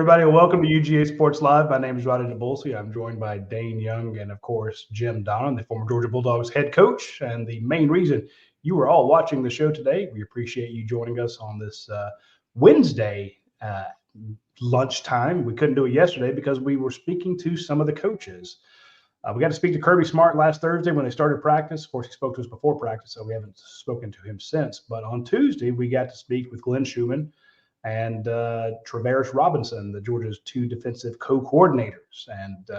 everybody. Welcome to UGA Sports Live. My name is Roddy DeBulsey. I'm joined by Dane Young and, of course, Jim Donnan, the former Georgia Bulldogs head coach. And the main reason you are all watching the show today, we appreciate you joining us on this Wednesday lunchtime. We couldn't do it yesterday because we were speaking to some of the coaches. We got to speak to Kirby Smart last Thursday when they started practice. Of course, he spoke to us before practice, so we haven't spoken to him since. But on Tuesday, we got to speak with Glenn Schumann and Travaris Robinson, the Georgia's two defensive co-coordinators. And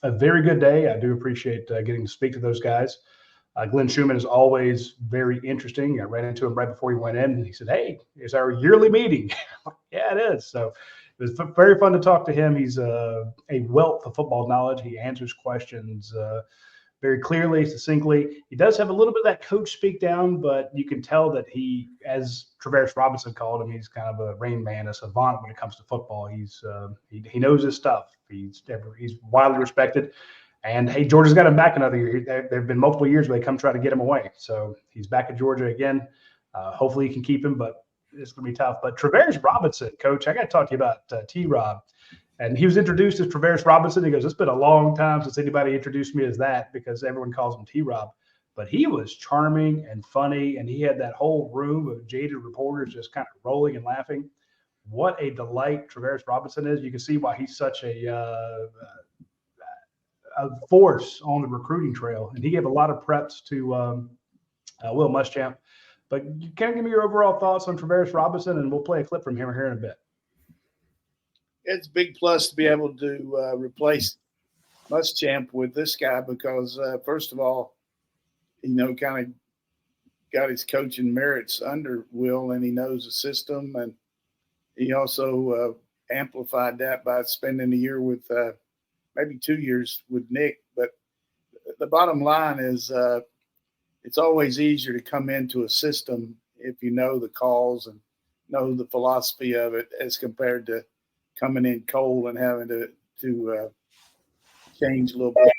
a very good day. I do appreciate getting to speak to those guys. Glenn Schumann is always very interesting. I ran into him right before he went in, and he said, "Hey, it's our yearly meeting." Yeah, it is. So it was very fun to talk to him. He's a wealth of football knowledge. He answers questions very clearly, succinctly. He does have a little bit of that coach speak down, but you can tell that he, as Travaris Robinson called him, he's kind of a Rain Man, a savant when it comes to football. He knows his stuff. He's widely respected. And, hey, Georgia's got him back another year. There have been multiple years where they come try to get him away. So he's back at Georgia again. Hopefully he can keep him, but it's going to be tough. But Travaris Robinson, Coach, I got to talk to you about T-Rob. And he was introduced as Travaris Robinson. He goes, "It's been a long time since anybody introduced me as that," because everyone calls him T-Rob. But he was charming and funny, and he had that whole room of jaded reporters just kind of rolling and laughing. What a delight Travaris Robinson is. You can see why he's such a force on the recruiting trail. And he gave a lot of preps to Will Muschamp. But can you give me your overall thoughts on Travaris Robinson, and we'll play a clip from him here in a bit. It's a big plus to be able to replace Muschamp with this guy because, first of all, kind of got his coaching merits under Will, and he knows the system. And he also amplified that by spending a year with maybe 2 years with Nick. But the bottom line is it's always easier to come into a system if you know the calls and know the philosophy of it as compared to coming in cold and having to change a little bit,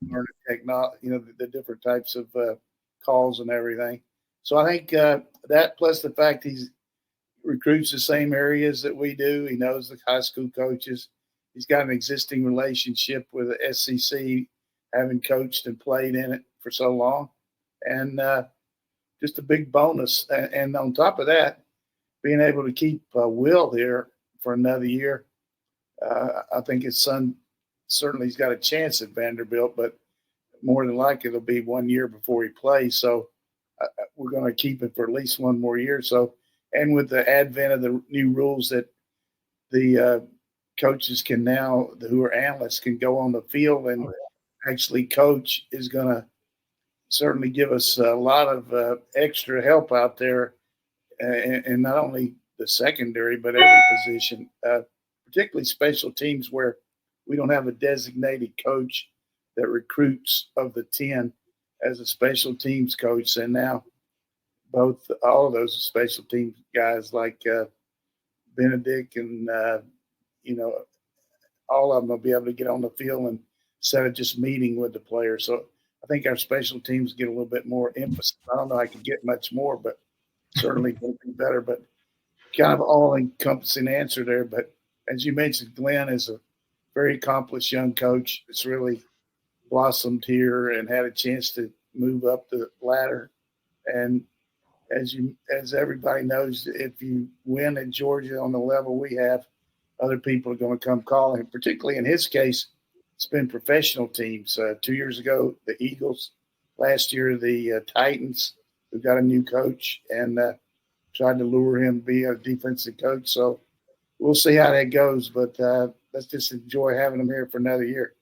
learn the technology, the different types of calls and everything. So I think that plus the fact he recruits the same areas that we do. He knows the high school coaches. He's got an existing relationship with the SEC, having coached and played in it for so long. And just a big bonus. And on top of that, being able to keep Will there for another year, I think his son certainly he's got a chance at Vanderbilt, but more than likely it'll be 1 year before he plays. So we're going to keep him for at least one more year. So, and with the advent of the new rules that the coaches can now, who are analysts, can go on the field and actually coach, is going to certainly give us a lot of extra help out there, and not only the secondary, but every position, particularly special teams where we don't have a designated coach that recruits of the 10 as a special teams coach. And now all of those special teams guys like Benedict and, all of them will be able to get on the field and instead of just meeting with the players. So I think our special teams get a little bit more emphasis. I don't know I could get much more, but certainly going to be better. But kind of all-encompassing answer there. But as you mentioned, Glenn is a very accomplished young coach. It's really blossomed here and had a chance to move up the ladder. And as everybody knows, if you win at Georgia on the level we have, other people are going to come calling. Particularly in his case, it's been professional teams. 2 years ago, the Eagles. Last year, the Titans, who got a new coach and tried to lure him to be a defensive coach. So we'll see how that goes, but let's just enjoy having him here for another year.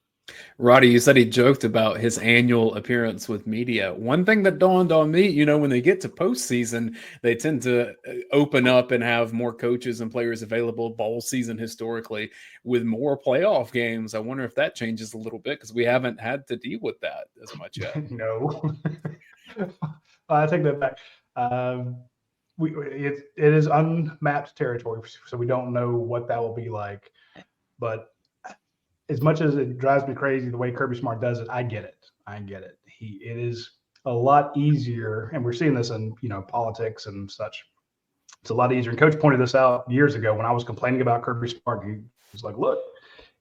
Roddy, you said he joked about his annual appearance with media. One thing that dawned on me, when they get to postseason, they tend to open up and have more coaches and players available. Bowl season historically with more playoff games. I wonder if that changes a little bit because we haven't had to deal with that as much yet. No. I take that back. It is unmapped territory, so we don't know what that will be like. But as much as it drives me crazy the way Kirby Smart does it, I get it. It is a lot easier, and we're seeing this in politics and such. It's a lot easier. And Coach pointed this out years ago when I was complaining about Kirby Smart. He It's like, look,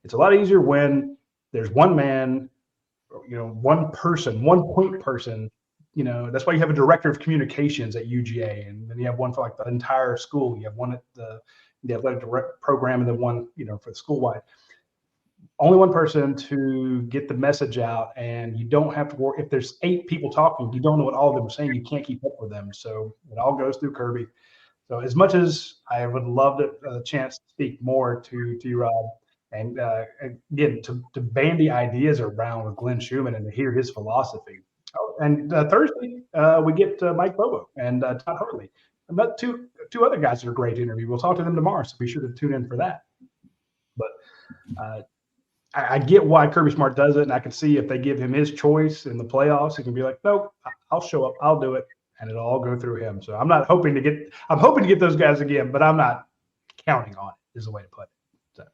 it's a lot easier when there's one man, one person, one point person. That's why you have a director of communications at UGA, and then you have one for like the entire school. You have one at the athletic direct program, and then one, for the school wide. Only one person to get the message out, and you don't have to worry. If there's 8 people talking, you don't know what all of them are saying. You can't keep up with them. So it all goes through Kirby. So as much as I would love a chance to speak more to Rob, and again to bandy ideas around with Glenn Schumann and to hear his philosophy. And Thursday we get Mike Bobo and Todd Hartley. But two other guys that are great to interview. We'll talk to them tomorrow, so be sure to tune in for that. But I get why Kirby Smart does it, and I can see if they give him his choice in the playoffs, he can be like, nope, I'll show up, I'll do it, and it'll all go through him. So I'm hoping to get those guys again, but I'm not counting on it, is the way to put it. So.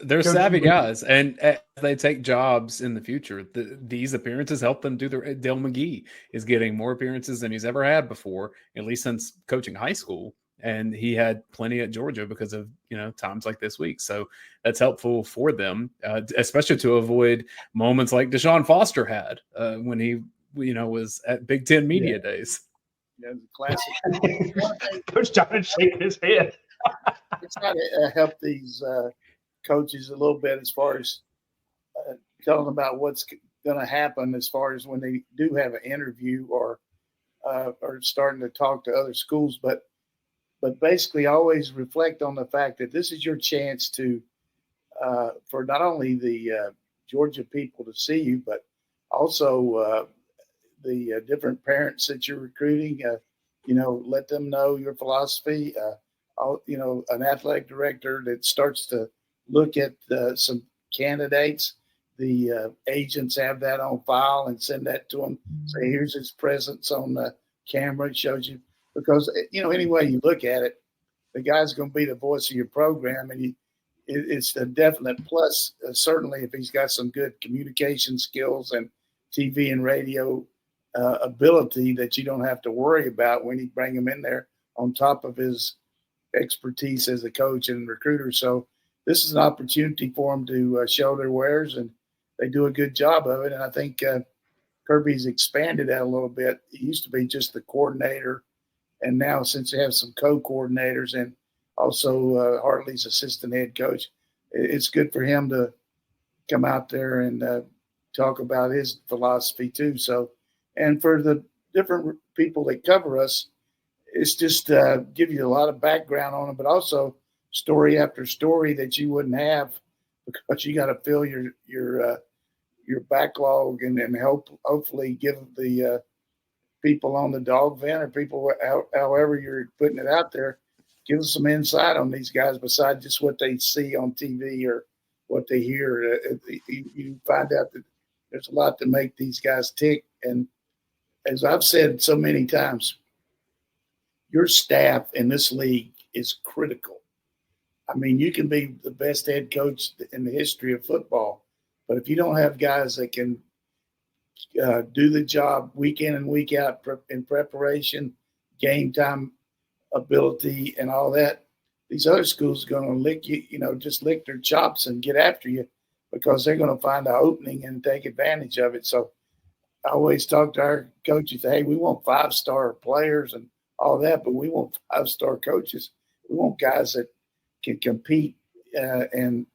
They're savvy guys, and as they take jobs in the future, these appearances help them do their. Dale McGee is getting more appearances than he's ever had before, at least since coaching high school. And he had plenty at Georgia because of, times like this week. So that's helpful for them, especially to avoid moments like Deshaun Foster had when he, was at Big Ten Media Days. The classic. Coach John is shaking his head. It's trying to help these coaches a little bit as far as telling them about what's going to happen as far as when they do have an interview or starting to talk to other schools. But basically always reflect on the fact that this is your chance to, for not only the Georgia people to see you, but also the different parents that you're recruiting, let them know your philosophy. An athletic director that starts to look at some candidates, the agents have that on file and send that to them. Say, here's his presence on the camera. It shows you. Because, any way you look at it, the guy's going to be the voice of your program. And it's a definite plus, certainly if he's got some good communication skills and TV and radio ability that you don't have to worry about when you bring him in there on top of his expertise as a coach and recruiter. So this is an opportunity for them to show their wares, and they do a good job of it. And I think Kirby's expanded that a little bit. It used to be just the coordinator. And now, since they have some co-coordinators and also Hartley's assistant head coach, it's good for him to come out there and talk about his philosophy too. So, and for the different people that cover us, it's just give you a lot of background on them, but also story after story that you wouldn't have because you got to fill your backlog and hopefully give the people on the dog vent or people, however you're putting it out there, give us some insight on these guys besides just what they see on TV or what they hear. You find out that there's a lot to make these guys tick. And as I've said so many times, your staff in this league is critical. I mean, you can be the best head coach in the history of football, but if you don't have guys that can do the job week in and week out in preparation, game time ability, and all that, these other schools are going to lick you, just lick their chops and get after you because they're going to find an opening and take advantage of it. So I always talk to our coaches, hey, we want 5-star players and all that, but we want 5-star coaches. We want guys that can compete and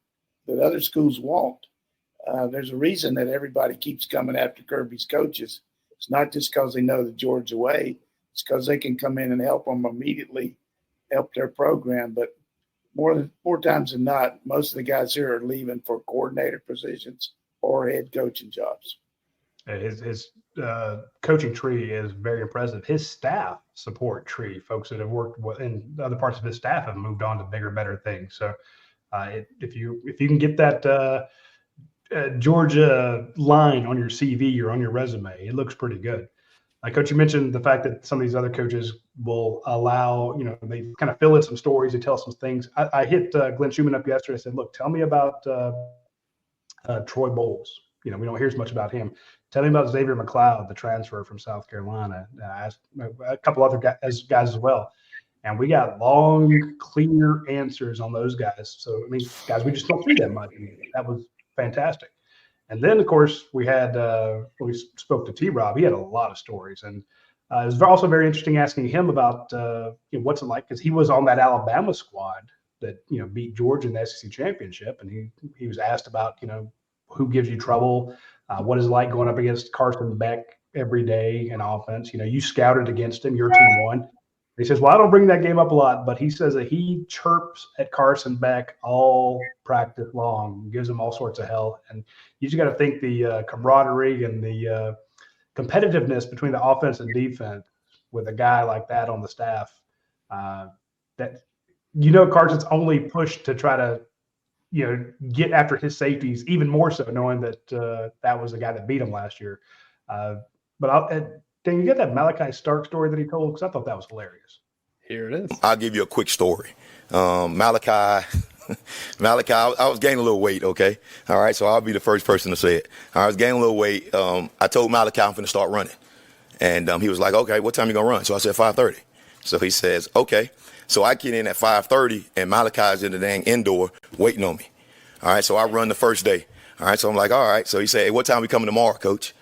that other schools won't. There's a reason that everybody keeps coming after Kirby's coaches. It's not just because they know the Georgia way. It's because they can come in and help them immediately, help their program. But more times than not, most of the guys here are leaving for coordinator positions or head coaching jobs. His coaching tree is very impressive. His staff support tree, folks that have worked in other parts of his staff have moved on to bigger, better things. So if you can get that Georgia line on your CV or on your resume, it looks pretty good. Coach, you mentioned the fact that some of these other coaches will allow, they kind of fill in some stories, they tell some things. I hit Glenn Schumann up yesterday. I said, look, tell me about Troy Bowles. We don't hear as much about him. Tell me about Xavier McLeod, the transfer from South Carolina. I asked a couple other guys as well. And we got long, clear answers on those guys. So, I mean, guys, we just don't see that much. And that was fantastic. And then, of course, we had when we spoke to T-Rob, he had a lot of stories. And it was also very interesting asking him about what's it like, because he was on that Alabama squad that beat Georgia in the SEC championship, and he was asked about who gives you trouble, what is it like going up against Carson Beck every day in offense. You scouted against him, your team won. He says, well, I don't bring that game up a lot, but he says that he chirps at Carson Beck all practice long, gives him all sorts of hell, and you just got to think the camaraderie and the competitiveness between the offense and defense with a guy like that on the staff. That Carson's only pushed to try to get after his safeties, even more so knowing that that was the guy that beat him last year. Can you get that Malachi Stark story that he told? Because I thought that was hilarious. Here it is. I'll give you a quick story. Malachi, I was gaining a little weight, okay? All right, so I'll be the first person to say it. I was gaining a little weight. I told Malachi I'm going to start running. And he was like, okay, what time you going to run? So I said 5:30. So he says, okay. So I get in at 5:30, and Malachi's in the dang indoor waiting on me. All right, so I run the first day. All right, so I'm like, all right. So he said, hey, what time we coming tomorrow, coach?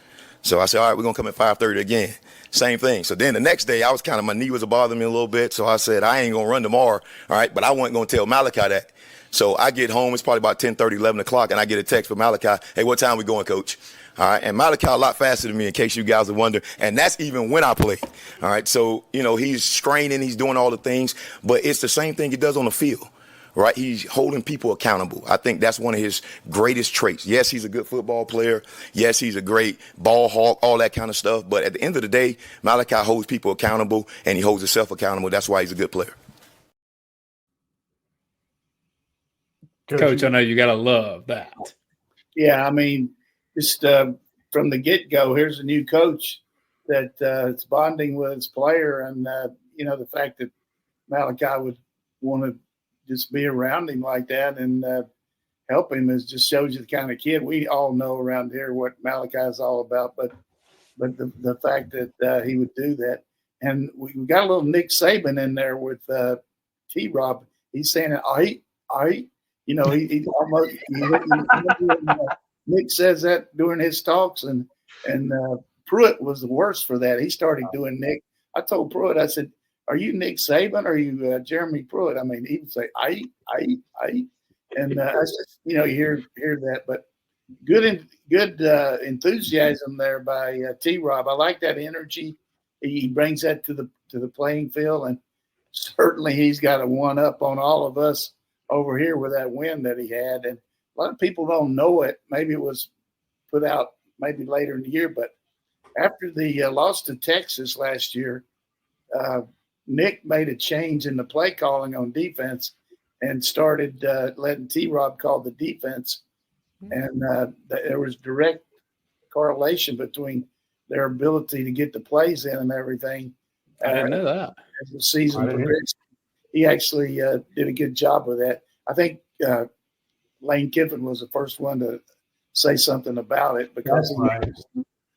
So I said, all right, we're going to come at 5:30 again. Same thing. So then the next day, I was my knee was bothering me a little bit. So I said, I ain't going to run tomorrow. All right, but I wasn't going to tell Malachi that. So I get home, it's probably about 10:30, 11 o'clock, and I get a text from Malachi, hey, what time we going, coach? All right, and Malachi a lot faster than me, in case you guys are wondering, and that's even when I play. All right, so, he's straining, he's doing all the things, but it's the same thing he does on the field, right? He's holding people accountable. I think that's one of his greatest traits. Yes, he's a good football player. Yes, he's a great ball hawk, all that kind of stuff, but at the end of the day, Malachi holds people accountable, and he holds himself accountable. That's why he's a good player. Coach, I know you got to love that. Yeah, I mean, just from the get-go, here's a new coach that is bonding with his player. And, the fact that Malachi would want to just be around him like that and help him just shows you the kind of kid. We all know around here what Malachi is all about. But the fact that he would do that. And we got a little Nick Saban in there with T-Rob. He's saying, he almost Nick says that during his talks, and Pruitt was the worst for that. He started doing Nick. I told Pruitt, I said, "Are you Nick Saban? Or are you Jeremy Pruitt?" I mean, he would say, "I," and I just you hear that, but good enthusiasm there by T-Rob. I like that energy. He brings that to the playing field, and certainly he's got a one up on all of us over here with that win that he had. And a lot of people don't know it. Maybe it was put out maybe later in the year, but after the loss to Texas last year, Nick made a change in the play calling on defense and started letting T-Rob call the defense. And there was direct correlation between their ability to get the plays in and everything. I didn't know that. As the season progressed. He actually did a good job with that. I think Lane Kiffin was the first one to say something about it because of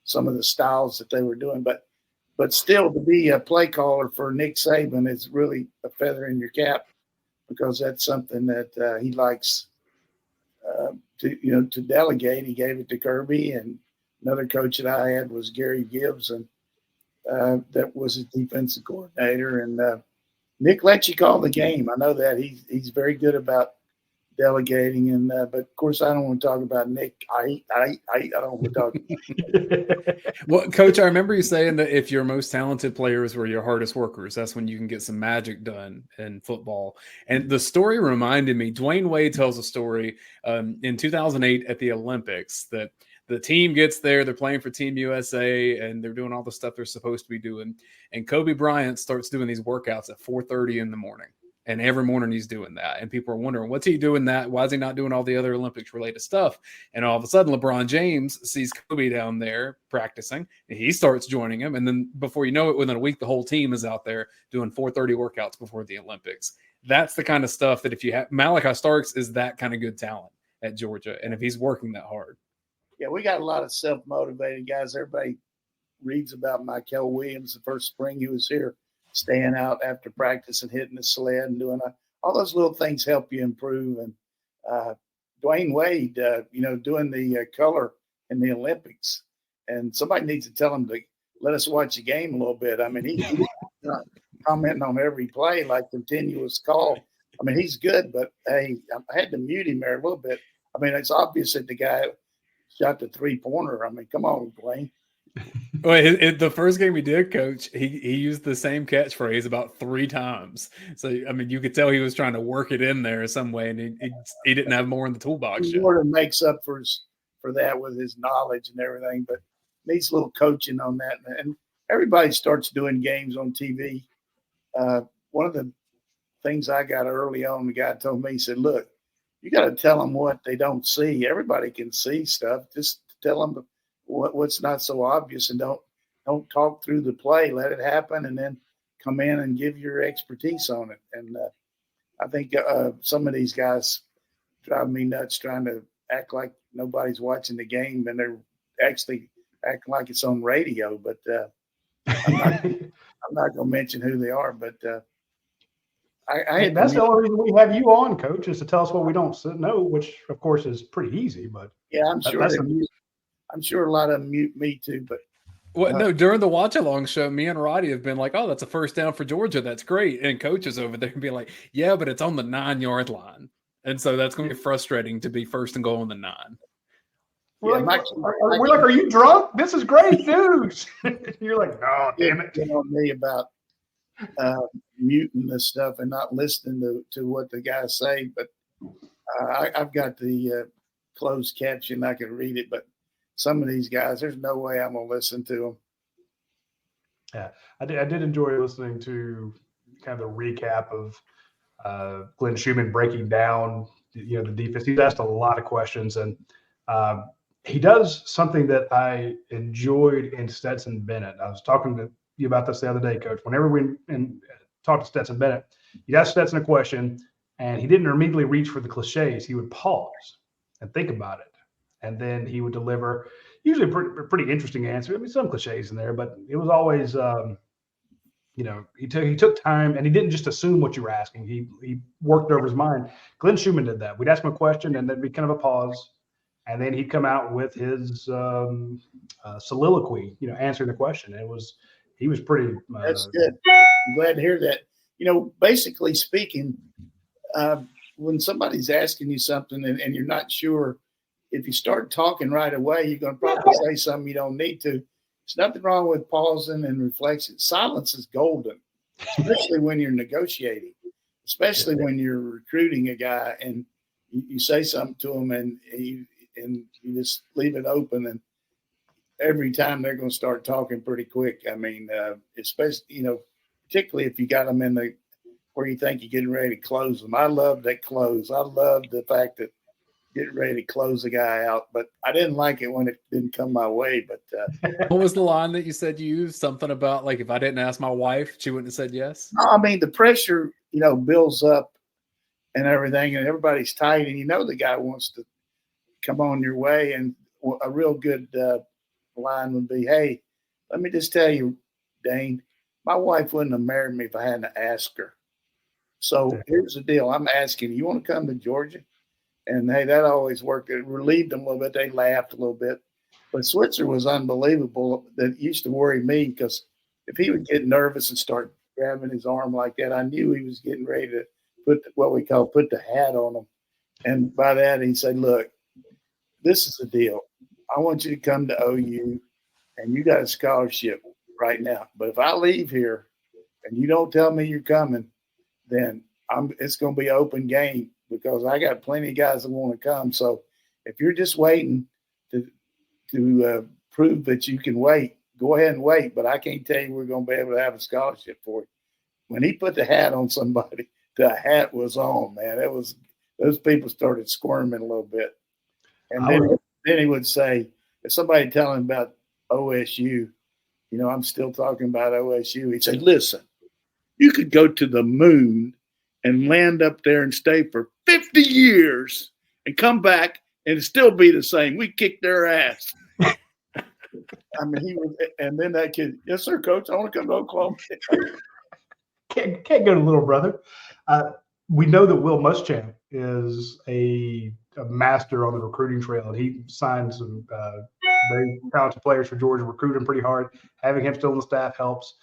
some of the styles that they were doing. But still, to be a play caller for Nick Saban is really a feather in your cap because that's something that he likes to delegate. He gave it to Kirby, and another coach that I had was Gary Gibbs, and that was his defensive coordinator. And Nick lets you call the game. I know that he's very good about delegating, and but of course I don't want to talk about Nick. I don't want to talk about Well, Coach, I remember you saying that if your most talented players were your hardest workers, that's when you can get some magic done in football. And the story reminded me, Dwayne Wade tells a story in 2008 at the Olympics that the team gets there, they're playing for Team USA, and they're doing all the stuff they're supposed to be doing. And Kobe Bryant starts doing these workouts at 4:30 in the morning. And every morning he's doing that. And people are wondering, what's he doing that? Why is he not doing all the other Olympics-related stuff? And all of a sudden, LeBron James sees Kobe down there practicing, and he starts joining him. And then before you know it, within a week, the whole team is out there doing 4:30 workouts before the Olympics. That's the kind of stuff that if you have – Malachi Starks is that kind of good talent at Georgia, and if he's working that hard. Yeah, we got a lot of self-motivated guys. Everybody reads about Michael Williams the first spring he was here. staying out after practice and hitting the sled and doing all those little things help you improve. And Dwayne Wade, doing the color in the Olympics, and somebody needs to tell him to let us watch the game a little bit. I mean, he's not commenting on every play like continuous call. I mean, he's good, but hey, I had to mute him there a little bit. I mean, it's obvious that the guy shot the 3-pointer. I mean, come on, Dwayne. Well, the first game he did, Coach, he used the same catchphrase about 3 times. So, I mean, you could tell he was trying to work it in there some way, and he didn't have more in the toolbox. He more than makes up for that with his knowledge and everything, but needs a little coaching on that. And everybody starts doing games on TV. One of the things I got early on, the guy told me, he said, look, you got to tell them what they don't see. Everybody can see stuff. Just tell them what's not so obvious, and don't talk through the play. Let it happen, and then come in and give your expertise on it. And I think some of these guys drive me nuts trying to act like nobody's watching the game, and they're actually acting like it's on radio. But I'm not going to mention who they are. But that's the only reason we have you on, Coach, is to tell us what we don't know, which of course is pretty easy. But yeah, I'm sure a lot of them mute me too. But no, during the watch along show, me and Roddy have been like, "Oh, that's a first down for Georgia. That's great." And Coach is over there and be like, "Yeah, but it's on the 9-yard line." And so that's going to be frustrating to be first and goal on the 9. We're like, are you drunk? This is great news. You're like, no, damn it. Get on me about muting this stuff and not listening to what the guys say. But I've got the closed caption. I can read it. But some of these guys, there's no way I'm going to listen to them. Yeah, I did enjoy listening to kind of the recap of Glenn Schumann breaking down, the defense. He's asked a lot of questions, and he does something that I enjoyed in Stetson Bennett. I was talking to you about this the other day, Coach. Whenever we talked to Stetson Bennett, you'd ask Stetson a question, and he didn't immediately reach for the cliches. He would pause and think about it, and then he would deliver usually a pretty interesting answer. I mean, some cliches in there, but it was always he took time, and he didn't just assume what you were asking. He worked over his mind. Glenn Schumann did that. We'd ask him a question, and there'd be kind of a pause, and then he'd come out with his soliloquy, answering the question. He was pretty. That's good. I'm glad to hear that. Basically speaking, when somebody's asking you something and you're not sure, if you start talking right away, you're going to probably say something you don't need to. There's nothing wrong with pausing and reflection. Silence is golden, especially when you're negotiating, especially when you're recruiting a guy and you say something to him and you just leave it open. And every time they're going to start talking pretty quick. I mean, especially, particularly if you got them in where you think you're getting ready to close them. I love that close. I love the fact that getting ready to close the guy out, but I didn't like it when it didn't come my way. But what was the line that you said you used? Something about like, if I didn't ask my wife, she wouldn't have said yes. No, I mean, the pressure, builds up and everything, and everybody's tight, and the guy wants to come on your way. And a real good line would be, "Hey, let me just tell you, Dane, my wife wouldn't have married me if I hadn't asked her. So here's the deal. I'm asking you want to come to Georgia?" And hey, that always worked. It relieved them a little bit. They laughed a little bit. But Switzer was unbelievable. That used to worry me because if he would get nervous and start grabbing his arm like that, I knew he was getting ready to put what we call put the hat on him. And by that, he said, "Look, this is the deal. I want you to come to OU, and you got a scholarship right now. But if I leave here and you don't tell me you're coming, then it's going to be open game because I got plenty of guys that want to come. So if you're just waiting to prove that you can wait, go ahead and wait. But I can't tell you we're going to be able to have a scholarship for you." When he put the hat on somebody, the hat was on, man. Those people started squirming a little bit. And then he would say, if somebody tell him about OSU, I'm still talking about OSU. He'd say, "Listen, you could go to the moon and land up there and stay for 50 years and come back and it'd still be the same. We kicked their ass." I mean, and then that kid, "Yes, sir, coach. I want to come to Oklahoma." can't go to little brother. We know that Will Muschamp is a master on the recruiting trail, and he signed some very talented players for Georgia, recruiting pretty hard. Having him still on the staff helps.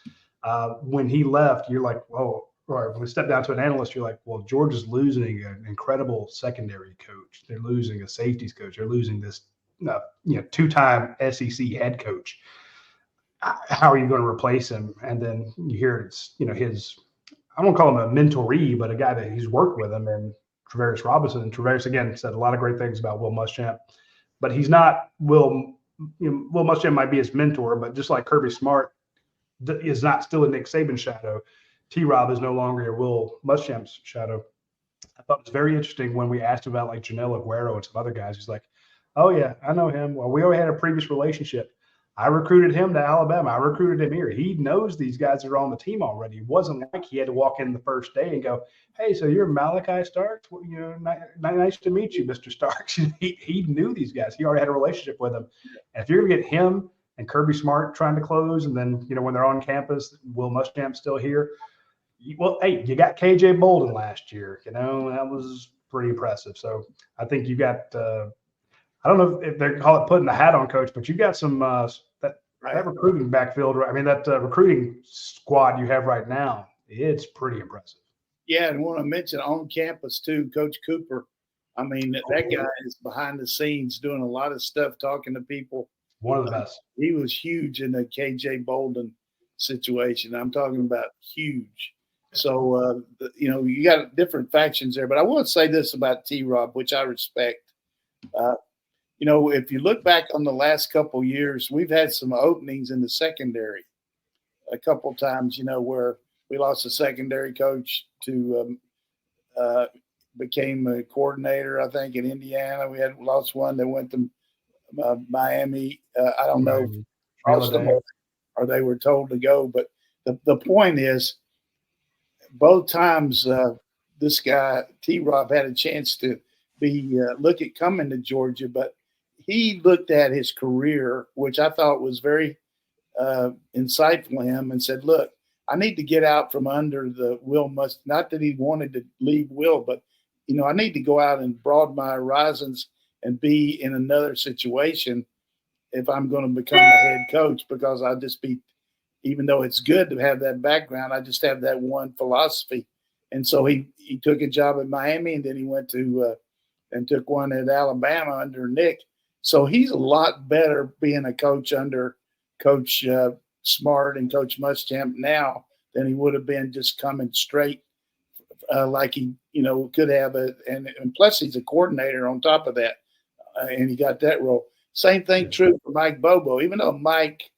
When he left, you're like, whoa. Or when we step down to an analyst, you're like, well, Georgia's losing an incredible secondary coach. They're losing a safeties coach. They're losing this, two-time SEC head coach. How are you going to replace him? And then you hear it's, his, I won't call him a mentoree, but a guy that he's worked with him, and Travaris Robinson. And Travaris, again, said a lot of great things about Will Muschamp, but he's not Will. Will Muschamp might be his mentor, but just like Kirby Smart is not still a Nick Saban's shadow, T-Rob is no longer a Will Muschamp's shadow. I thought it was very interesting when we asked about like Janelle Aguero and some other guys. He's like, oh, yeah, I know him. Well, we already had a previous relationship. I recruited him to Alabama. I recruited him here. He knows these guys are on the team already. It wasn't like he had to walk in the first day and go, hey, so you're Malachi Starks? Well, nice to meet you, Mr. Starks. He knew these guys. He already had a relationship with them. And if you're going to get him and Kirby Smart trying to close, and then, when they're on campus, Will Muschamp's still here. Well, hey, you got KJ Bolden last year. That was pretty impressive. So I think you got I don't know if they call it putting the hat on, coach, but you got some that recruiting backfield. I mean, that recruiting squad you have right now, it's pretty impressive. Yeah, and want to mention on campus too, Coach Cooper. I mean, that guy is behind the scenes doing a lot of stuff, talking to people. One of the best. He was huge in the KJ Bolden situation. I'm talking about huge. So, you got different factions there. But I want to say this about T-Rob, which I respect. If you look back on the last couple of years, we've had some openings in the secondary a couple of times, where we lost a secondary coach to became a coordinator, I think, in Indiana. We had lost one that went to Miami. I don't know if or they were told to go. But the point is, both times this guy, T-Rob, had a chance to look at coming to Georgia, but he looked at his career, which I thought was very insightful of him, and said, look, I need to get out from under the Will Must. Not that he wanted to leave Will, but, I need to go out and broaden my horizons and be in another situation if I'm going to become a head coach, because I'll just be, even though it's good to have that background, I just have that one philosophy. And so he took a job at Miami, and then he went to and took one at Alabama under Nick. So he's a lot better being a coach under Coach Smart and Coach Muschamp now than he would have been just coming straight like he, could have. And plus he's a coordinator on top of that, and he got that role. Same thing true for Mike Bobo. Even though Mike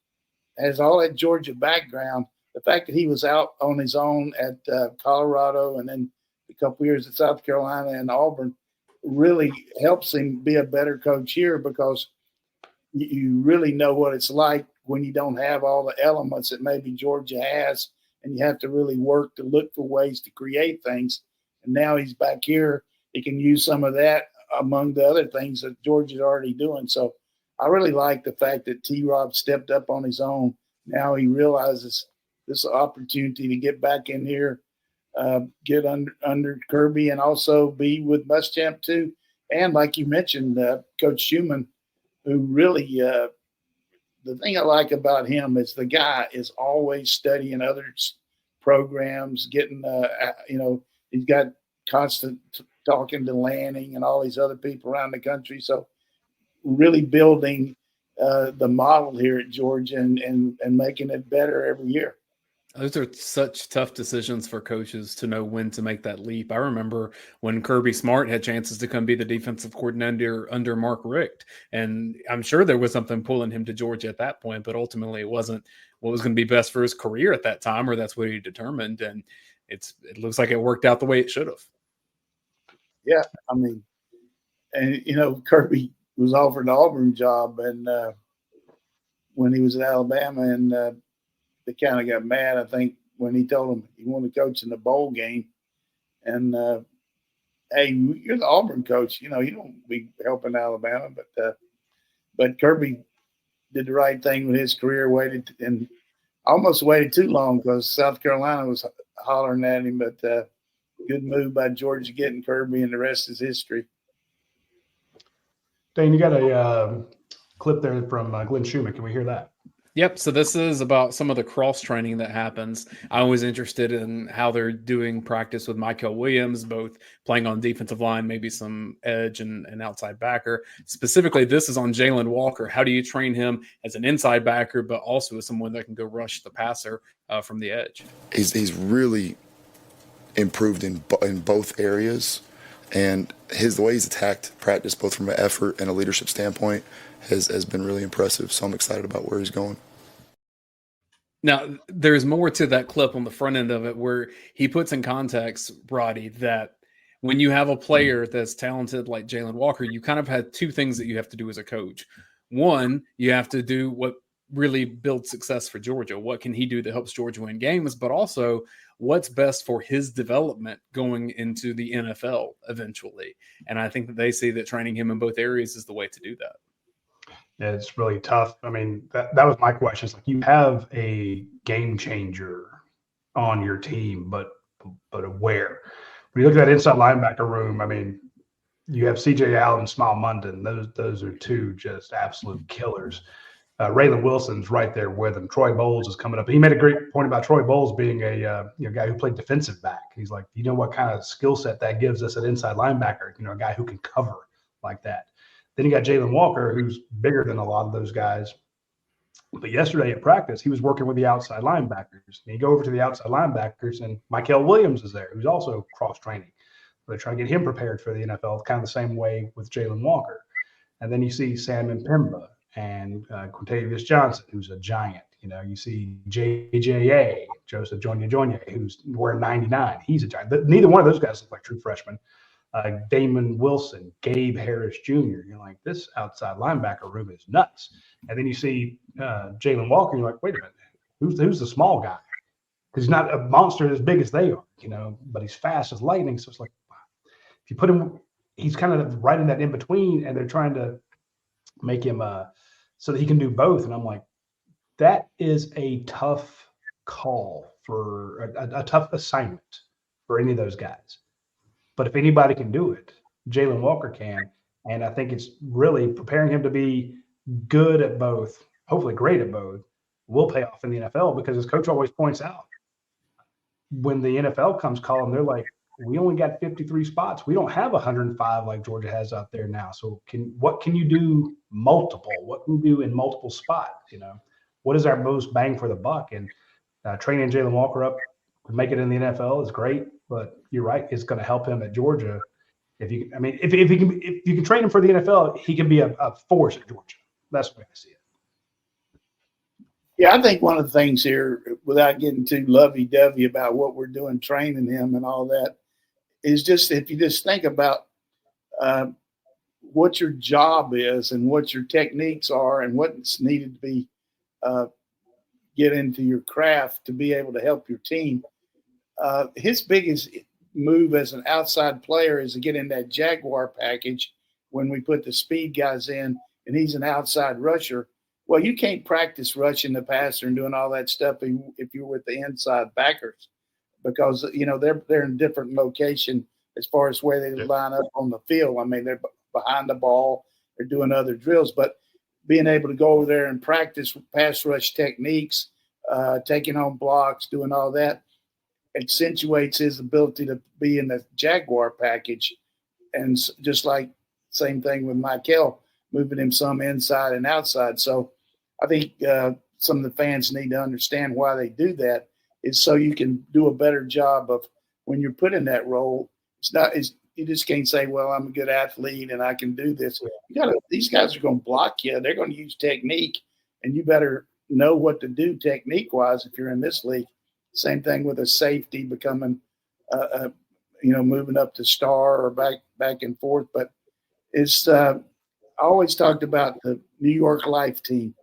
has all that Georgia background, the fact that he was out on his own at Colorado and then a couple years at South Carolina and Auburn really helps him be a better coach here, because you really know what it's like when you don't have all the elements that maybe Georgia has, and you have to really work to look for ways to create things. And now he's back here. He can use some of that among the other things that Georgia's already doing. So I really like the fact that T-Rob stepped up on his own. Now he realizes this opportunity to get back in here, get under Kirby, and also be with Muschamp too. And like you mentioned, Coach Schumann, who really the thing I like about him is the guy is always studying other programs, getting, he's got constant talking to Lanning and all these other people around the country. So really building the model here at Georgia and making it better every year. Those are such tough decisions for coaches to know when to make that leap. I remember when Kirby Smart had chances to come be the defensive coordinator under Mark Richt, and I'm sure there was something pulling him to Georgia at that point, but ultimately it wasn't what was going to be best for his career at that time, or that's what he determined. And it looks like it worked out the way it should have. Yeah, I mean, and Kirby was offered the Auburn job, and when he was at Alabama, and they kind of got mad, I think, when he told him he wanted to coach in the bowl game. And, hey, you're the Auburn coach. You don't be helping Alabama. But Kirby did the right thing with his career, waited and almost waited too long, because South Carolina was hollering at him. But good move by Georgia getting Kirby, and the rest is history. Dane, you got a clip there from Glenn Schumann. Can we hear that? Yep. So this is about some of the cross training that happens. I'm always interested in how they're doing practice with Michael Williams, both playing on defensive line, maybe some edge and outside backer. Specifically, this is on Jalen Walker. How do you train him as an inside backer, but also as someone that can go rush the passer from the edge? He's really improved in both areas, and the way he's attacked practice, both from an effort and a leadership standpoint, has been really impressive. So I'm excited about where he's going. Now, there's more to that clip on the front end of it where he puts in context, Roddy, that when you have a player that's talented like Jalen Walker, you kind of had two things that you have to do as a coach. One, you have to do what really builds success for Georgia. What can he do that helps Georgia win games? But also, what's best for his development going into the NFL eventually? And I think that they see that training him in both areas is the way to do that. Yeah, it's really tough. I mean, that was my question. It's like you have a game changer on your team, but where? When you look at that inside linebacker room, I mean, you have C.J. Allen, Smile Munden. Those are two just absolute killers. Raylan Wilson's right there with him. Troy Bowles is coming up. He made a great point about Troy Bowles being a guy who played defensive back. He's like, you know what kind of skill set that gives us at inside linebacker? A guy who can cover like that. Then you got Jalen Walker, who's bigger than a lot of those guys. But yesterday at practice, he was working with the outside linebackers. And you go over to the outside linebackers, and Michael Williams is there, who's also cross-training. They're trying to get him prepared for the NFL, kind of the same way with Jalen Walker. And then you see Sam Mpemba and Quintavious Johnson, who's a giant. You see JJA, Joseph Jonia, who's wearing 99. He's a giant. Neither one of those guys look like true freshmen. Damon Wilson, Gabe Harris Jr. You're like, this outside linebacker room is nuts. And then you see Jalen Walker, and you're like, wait a minute, who's the small guy? Because he's not a monster as big as they are, but he's fast as lightning. So it's like, wow. If you put him, he's kind of right in that in between, and they're trying to make him so that he can do both. And I'm like, that is a tough call for a tough assignment for any of those guys. But if anybody can do it, Jalen Walker can. And I think it's really preparing him to be good at both, hopefully great at both, will pay off in the NFL, because as coach always points out, when the NFL comes calling, they're like, we only got 53 spots. We don't have 105 like Georgia has out there now. So what can you do multiple? What can you do in multiple spots? What is our most bang for the buck? And training Jalen Walker up to make it in the NFL is great. But you're right; it's going to help him at Georgia. If you can train him for the NFL, he can be a force at Georgia. That's the way I see it. Yeah, I think one of the things here, without getting too lovey-dovey about what we're doing, training him and all that, is just if you just think about what your job is and what your techniques are and what's needed to be get into your craft to be able to help your team. His biggest move as an outside player is to get in that Jaguar package when we put the speed guys in, and he's an outside rusher. Well, you can't practice rushing the passer and doing all that stuff if you're with the inside backers, because they're in different location as far as where they line up on the field. I mean, they're behind the ball, they're doing other drills, but being able to go over there and practice pass rush techniques, taking on blocks, doing all that, accentuates his ability to be in the Jaguar package. And just like same thing with Michael, moving him some inside and outside. So I think some of the fans need to understand why they do that, is so you can do a better job of when you're put in that role. You just can't say, well, I'm a good athlete and I can do this. These guys are going to block you. They're going to use technique, and you better know what to do technique-wise if you're in this league. Same thing with a safety becoming, moving up to star or back and forth. But it's I always talked about the New York Life team.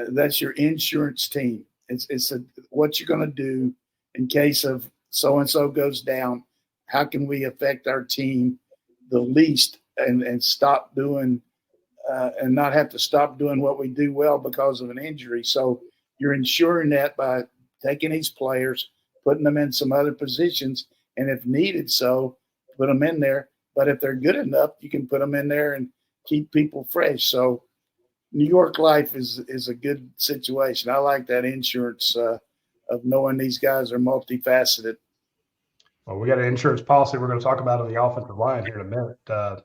That's your insurance team. It's what you're going to do in case of so-and-so goes down. How can we affect our team the least and stop doing and not have to stop doing what we do well because of an injury? So you're ensuring that by taking these players, putting them in some other positions, and if needed, so put them in there. But if they're good enough, you can put them in there and keep people fresh. So New York life is a good situation. I like that insurance of knowing these guys are multifaceted. Well, we got an insurance policy we're going to talk about on the offensive line here in a minute. There's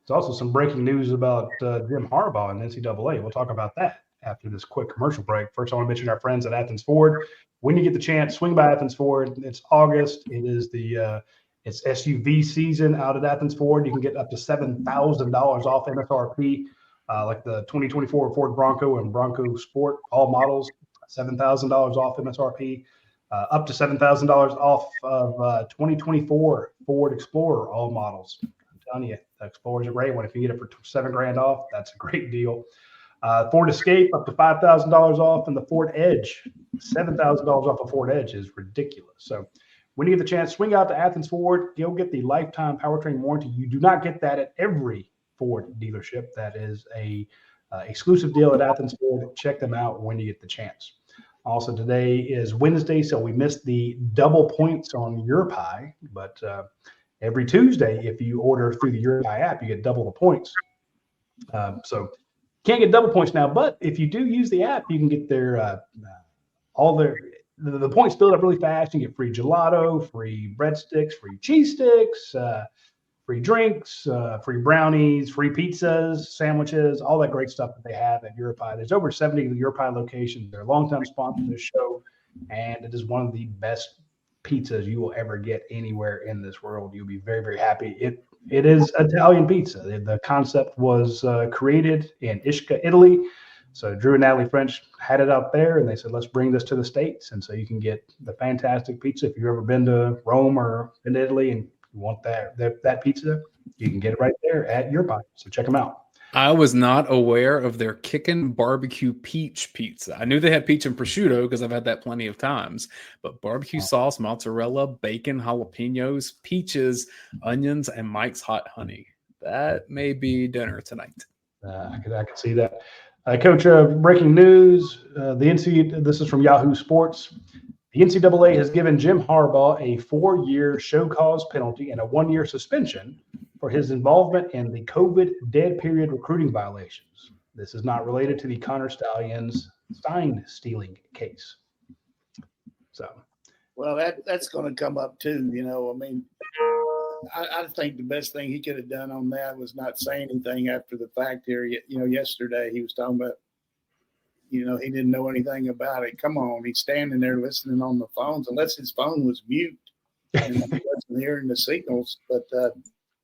also some breaking news about Jim Harbaugh and NCAA. We'll talk about that after this quick commercial break. First, I want to mention our friends at Athens Ford. When you get the chance, swing by Athens Ford. It's August. It is it's SUV season out at Athens Ford. You can get up to $7,000 off MSRP, like the 2024 Ford Bronco and Bronco Sport, all models, $7,000 off MSRP. Up to $7,000 off of 2024 Ford Explorer, all models. I'm telling you, the Explorer is a great one. If you get it for $7,000 off, that's a great deal. Ford Escape up to $5,000 off, and the Ford Edge, $7,000 off a Ford Edge is ridiculous. So when you get the chance, swing out to Athens Ford. You'll get the lifetime powertrain warranty. You do not get that at every Ford dealership. That is a exclusive deal at Athens Ford. Check them out when you get the chance. Also, today is Wednesday, so we missed the double points on YourPie. But every Tuesday, if you order through the YourPie app, you get double the points. So can't get double points now, but if you do use the app, you can get all the points build up really fast. You get free gelato, free breadsticks, free cheese sticks, free drinks, free brownies, free pizzas, sandwiches, all that great stuff that they have at YourPie. There's over 70 YourPie locations. They're a longtime sponsor of this show, and it is one of the best pizzas you will ever get anywhere in this world. You'll be very, very happy. It is Italian pizza. The concept was created in Ischia, Italy. So Drew and Natalie French had it out there, and they said, let's bring this to the States. And so you can get the fantastic pizza. If you've ever been to Rome or in Italy and you want that pizza, you can get it right there at YourPie. So check them out. I was not aware of their Kickin' Barbecue Peach Pizza. I knew they had peach and prosciutto because I've had that plenty of times. But barbecue sauce, mozzarella, bacon, jalapenos, peaches, onions, and Mike's Hot Honey. That may be dinner tonight. I could see that. Coach, breaking news. This is from Yahoo Sports. The NCAA has given Jim Harbaugh a 4-year show cause penalty and a 1-year suspension for his involvement in the COVID dead period recruiting violations. This is not related to the Connor Stalions sign stealing case. So, well, that's going to come up too. I mean, I think the best thing he could have done on that was not say anything after the fact here. Yesterday he was talking about, he didn't know anything about it. Come on, he's standing there listening on the phones, unless his phone was mute and he wasn't hearing the signals. But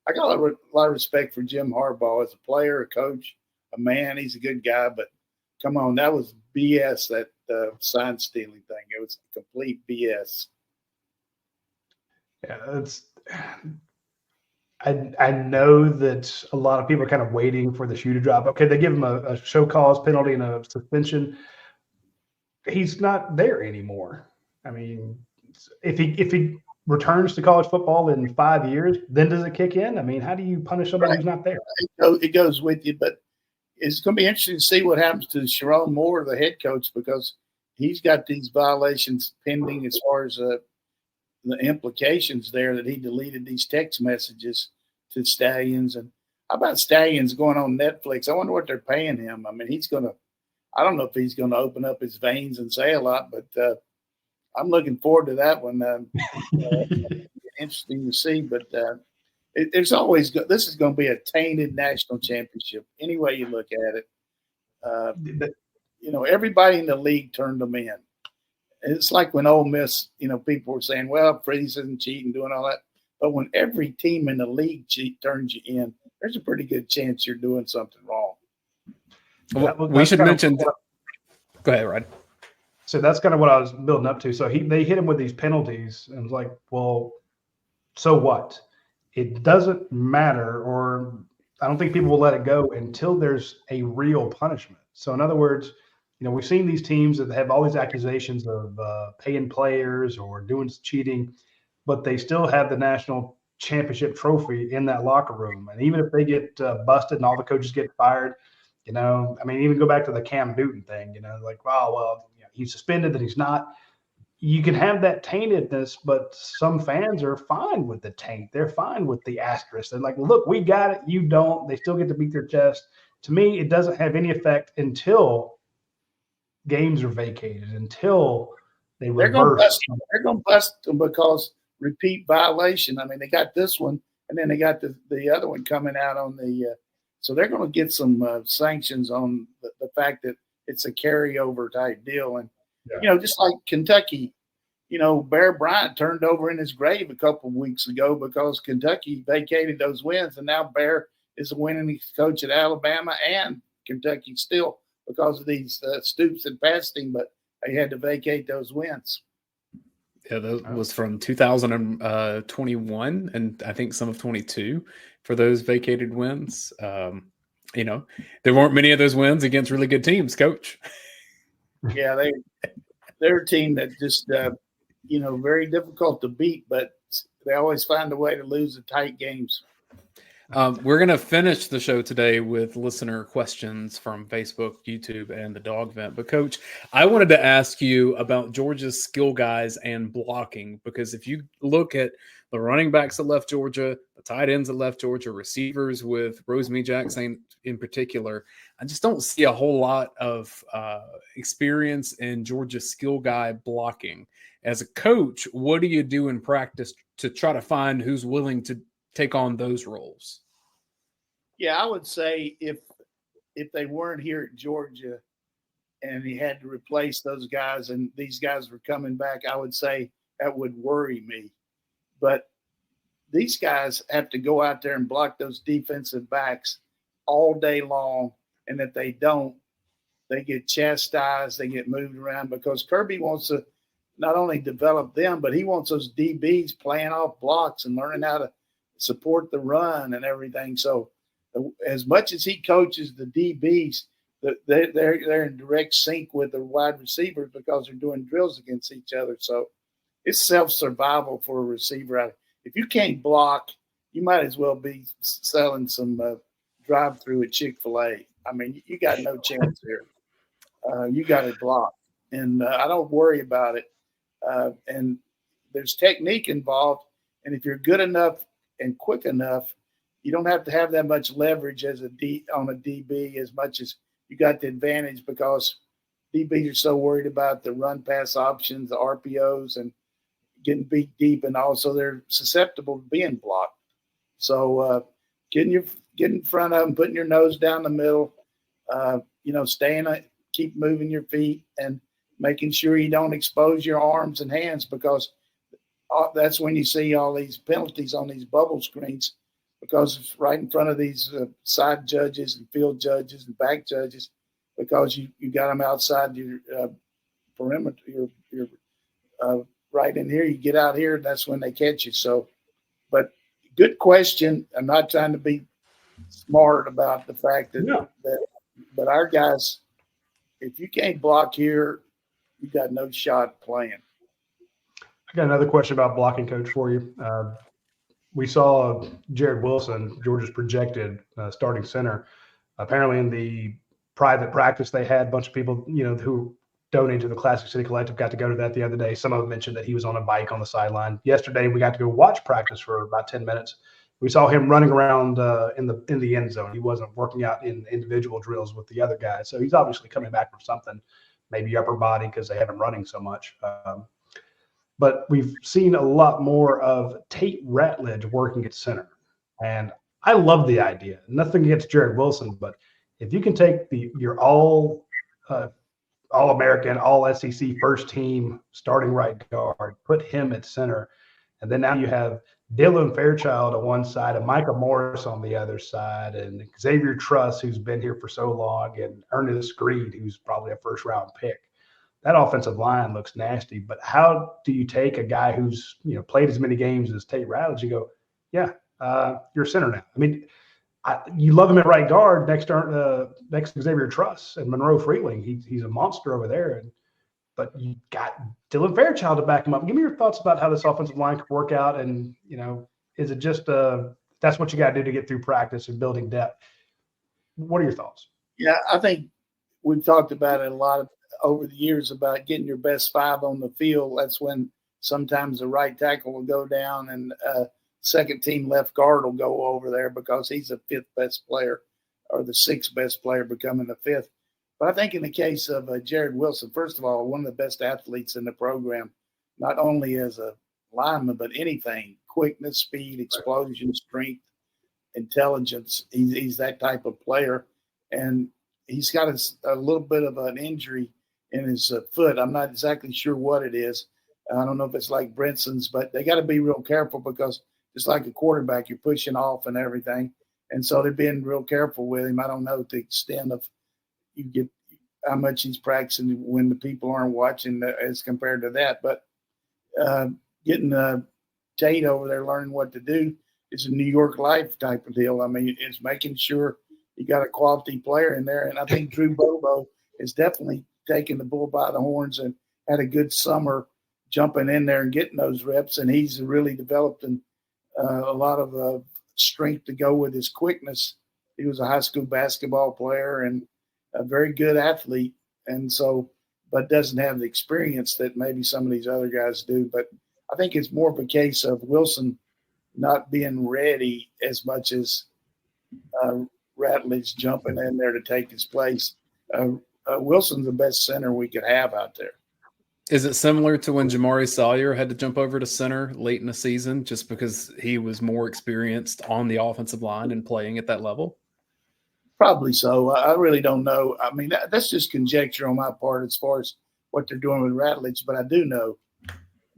I got a lot of respect for Jim Harbaugh as a player, a coach, a man. He's a good guy, but come on, that was BS, that sign stealing thing. It was complete BS. Yeah, I know that a lot of people are kind of waiting for the shoe to drop. Okay, they give him a show cause penalty and a suspension. He's not there anymore. I mean, if he returns to college football in 5 years, then does it kick in? I mean, how do you punish somebody who's not there? It goes with you, but it's going to be interesting to see what happens to Sharon Moore, the head coach, because he's got these violations pending as far as the implications there that he deleted these text messages to Stallions. And how about Stallions going on Netflix? I wonder what they're paying him. I mean, I don't know if he's going to open up his veins and say a lot, but I'm looking forward to that one. Interesting to see, but there's always this is going to be a tainted national championship any way you look at it. Everybody in the league turned them in. It's like when Ole Miss, people were saying, well, Freeze isn't cheating, doing all that. But when every team in the league turns you in, there's a pretty good chance you're doing something wrong. Well, we should mention. Go ahead, Rod. So that's kind of what I was building up to. So they hit him with these penalties, and it's like, well, so what? It doesn't matter, or I don't think people will let it go until there's a real punishment. So in other words, we've seen these teams that have all these accusations of paying players or doing cheating, but they still have the national championship trophy in that locker room. And even if they get busted and all the coaches get fired, even go back to the Cam Newton thing, like, wow, well, he's suspended, then he's not. you can have that taintedness, but some fans are fine with the taint. They're fine with the asterisk. They're like, look, we got it. You don't. They still get to beat their chest. To me, it doesn't have any effect until games are vacated, until they reverse. They're going to bust them because repeat violation. I mean, they got this one, and then they got the other one coming out on the so they're going to get some sanctions on the fact that it's a carryover type deal. And, just like Kentucky, Bear Bryant turned over in his grave a couple of weeks ago because Kentucky vacated those wins. And now Bear is a winning coach at Alabama and Kentucky still because of these Stoops and Pasting, but they had to vacate those wins. Yeah, that was from 2021 and I think some of 22 for those vacated wins. There weren't many of those wins against really good teams, Coach. Yeah, they're a team that just very difficult to beat, but they always find a way to lose the tight games. We're going to finish the show today with listener questions from Facebook, YouTube, and the Dog Vent. But, Coach, I wanted to ask you about Georgia's skill guys and blocking, because if you look at the running backs that left Georgia, the tight ends that left Georgia, receivers with Rosemary Jackson in particular, I just don't see a whole lot of experience in Georgia's skill guy blocking. As a coach, what do you do in practice to try to find who's willing to take on those roles? Yeah, I would say if they weren't here at Georgia and he had to replace those guys and these guys were coming back, I would say that would worry me. But these guys have to go out there and block those defensive backs all day long. And if they don't, they get chastised, they get moved around because Kirby wants to not only develop them, but he wants those DBs playing off blocks and learning how to support the run and everything. So as much as he coaches the DBs, they're in direct sync with the wide receivers because they're doing drills against each other. So it's self-survival for a receiver. If you can't block, you might as well be selling some drive-through at Chick-fil-A. I mean, you got no chance here. You got to block. And I don't worry about it. And there's technique involved. And if you're good enough and quick enough, you don't have to have that much leverage as on a DB as much as you got the advantage because DBs are so worried about the run pass options, the RPOs, and getting beat deep, and also they're susceptible to being blocked. So getting in front of them, putting your nose down the middle, keep moving your feet and making sure you don't expose your arms and hands because that's when you see all these penalties on these bubble screens because it's right in front of these side judges and field judges and back judges because you got them outside your perimeter, your right in here. You get out here, and that's when they catch you. So, but good question. I'm not trying to be smart about the fact that but our guys, if you can't block here, you got no shot playing. I got another question about blocking, Coach, for you. We saw Jared Wilson, Georgia's projected starting center. Apparently in the private practice they had, a bunch of people, who donated to the Classic City Collective got to go to that the other day. Some of them mentioned that he was on a bike on the sideline. Yesterday we got to go watch practice for about 10 minutes. We saw him running around in the end zone. He wasn't working out in individual drills with the other guys. So he's obviously coming back from something, maybe upper body because they have him running so much. But we've seen a lot more of Tate Ratledge working at center. And I love the idea. Nothing against Jared Wilson, but if you can take your All-American, All-SEC first team starting right guard, put him at center, and then now you have Dylan Fairchild on one side and Micah Morris on the other side, and Xavier Truss, who's been here for so long, and Ernest Greed, who's probably a first-round pick. That offensive line looks nasty, but how do you take a guy who's played as many games as Tate Ratledge and go, you're a center now? I mean, you love him at right guard next to Xavier Truss and Monroe Freeling. He's a monster over there, but you got Dylan Fairchild to back him up. Give me your thoughts about how this offensive line could work out, and is it just that's what you got to do to get through practice and building depth? What are your thoughts? Yeah, I think we've talked about it a lot over the years about getting your best five on the field. That's when sometimes the right tackle will go down and second team left guard will go over there because he's the fifth best player or the sixth best player becoming the fifth. But I think in the case of Jared Wilson, first of all, one of the best athletes in the program, not only as a lineman, but anything, quickness, speed, explosion, strength, intelligence. He's that type of player. And he's got a little bit of an injury in his foot. I'm not exactly sure what it is. I don't know if it's like Brinson's, but they got to be real careful because just like a quarterback, you're pushing off and everything. And so they're being real careful with him. I don't know the extent of you get how much he's practicing when the people aren't watching as compared to that. But getting Tate over there learning what to do is a New York Life type of deal. I mean, it's making sure you got a quality player in there. And I think Drew Bobo is definitely taking the bull by the horns and had a good summer jumping in there and getting those reps. And he's really developed a lot of strength to go with his quickness. He was a high school basketball player and a very good athlete. And so, but doesn't have the experience that maybe some of these other guys do. But I think it's more of a case of Wilson not being ready as much as Ratledge jumping in there to take his place. Wilson's the best center we could have out there. Is it similar to when Jamari Sawyer had to jump over to center late in the season just because he was more experienced on the offensive line and playing at that level? Probably so. I really don't know. I mean, that's just conjecture on my part as far as what they're doing with Ratledge, but I do know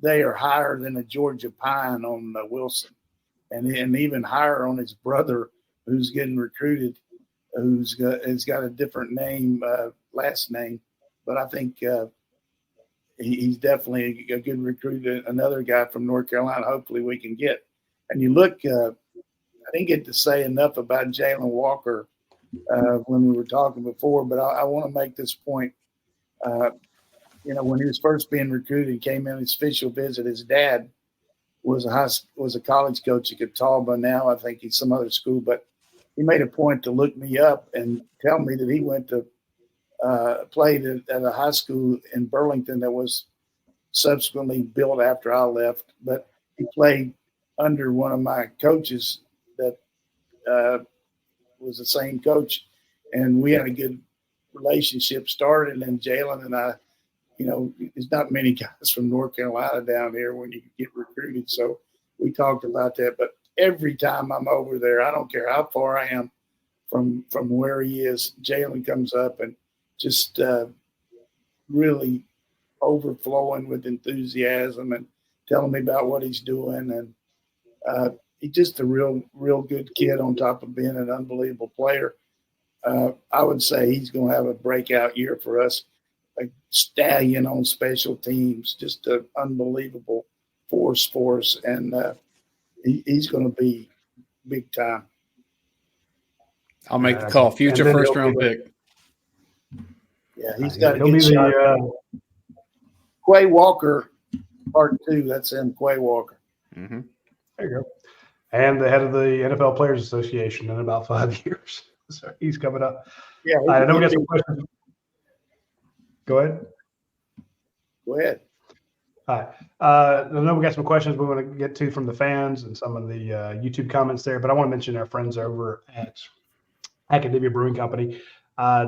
they are higher than a Georgia Pine on Wilson and even higher on his brother who's getting recruited, has got a different name, last name. But I think he's definitely a good recruit, another guy from North Carolina hopefully we can get. And you look, I didn't get to say enough about Jalen Walker when we were talking before, but I want to make this point. When he was first being recruited, he came in his official visit. His dad was a college coach at Catawba. Now I think he's some other school, but he made a point to look me up and tell me that he went to played at a high school in Burlington that was subsequently built after I left. But he played under one of my coaches that was the same coach, and we had a good relationship started. And Jalen and I, there's not many guys from North Carolina down here when you get recruited. So we talked about that. But every time I'm over there, I don't care how far I am from where he is, Jalen comes up and just really overflowing with enthusiasm and telling me about what he's doing. And he's just a real good kid on top of being an unbelievable player. I would say he's going to have a breakout year for us. A stallion on special teams, just an unbelievable force for us. And he's going to be big time. I'll make the call. Future first-round pick. Yeah, he's got a good shot. Quay Walker, part 2. That's him, Quay Walker. Mm-hmm. There you go. And the head of the NFL Players Association in about 5 years. So he's coming up. Yeah, I know we got some questions. Go ahead. Go ahead. All right. I know we got some questions we want to get to from the fans and some of the YouTube comments there, but I want to mention our friends over at Academia Brewing Company.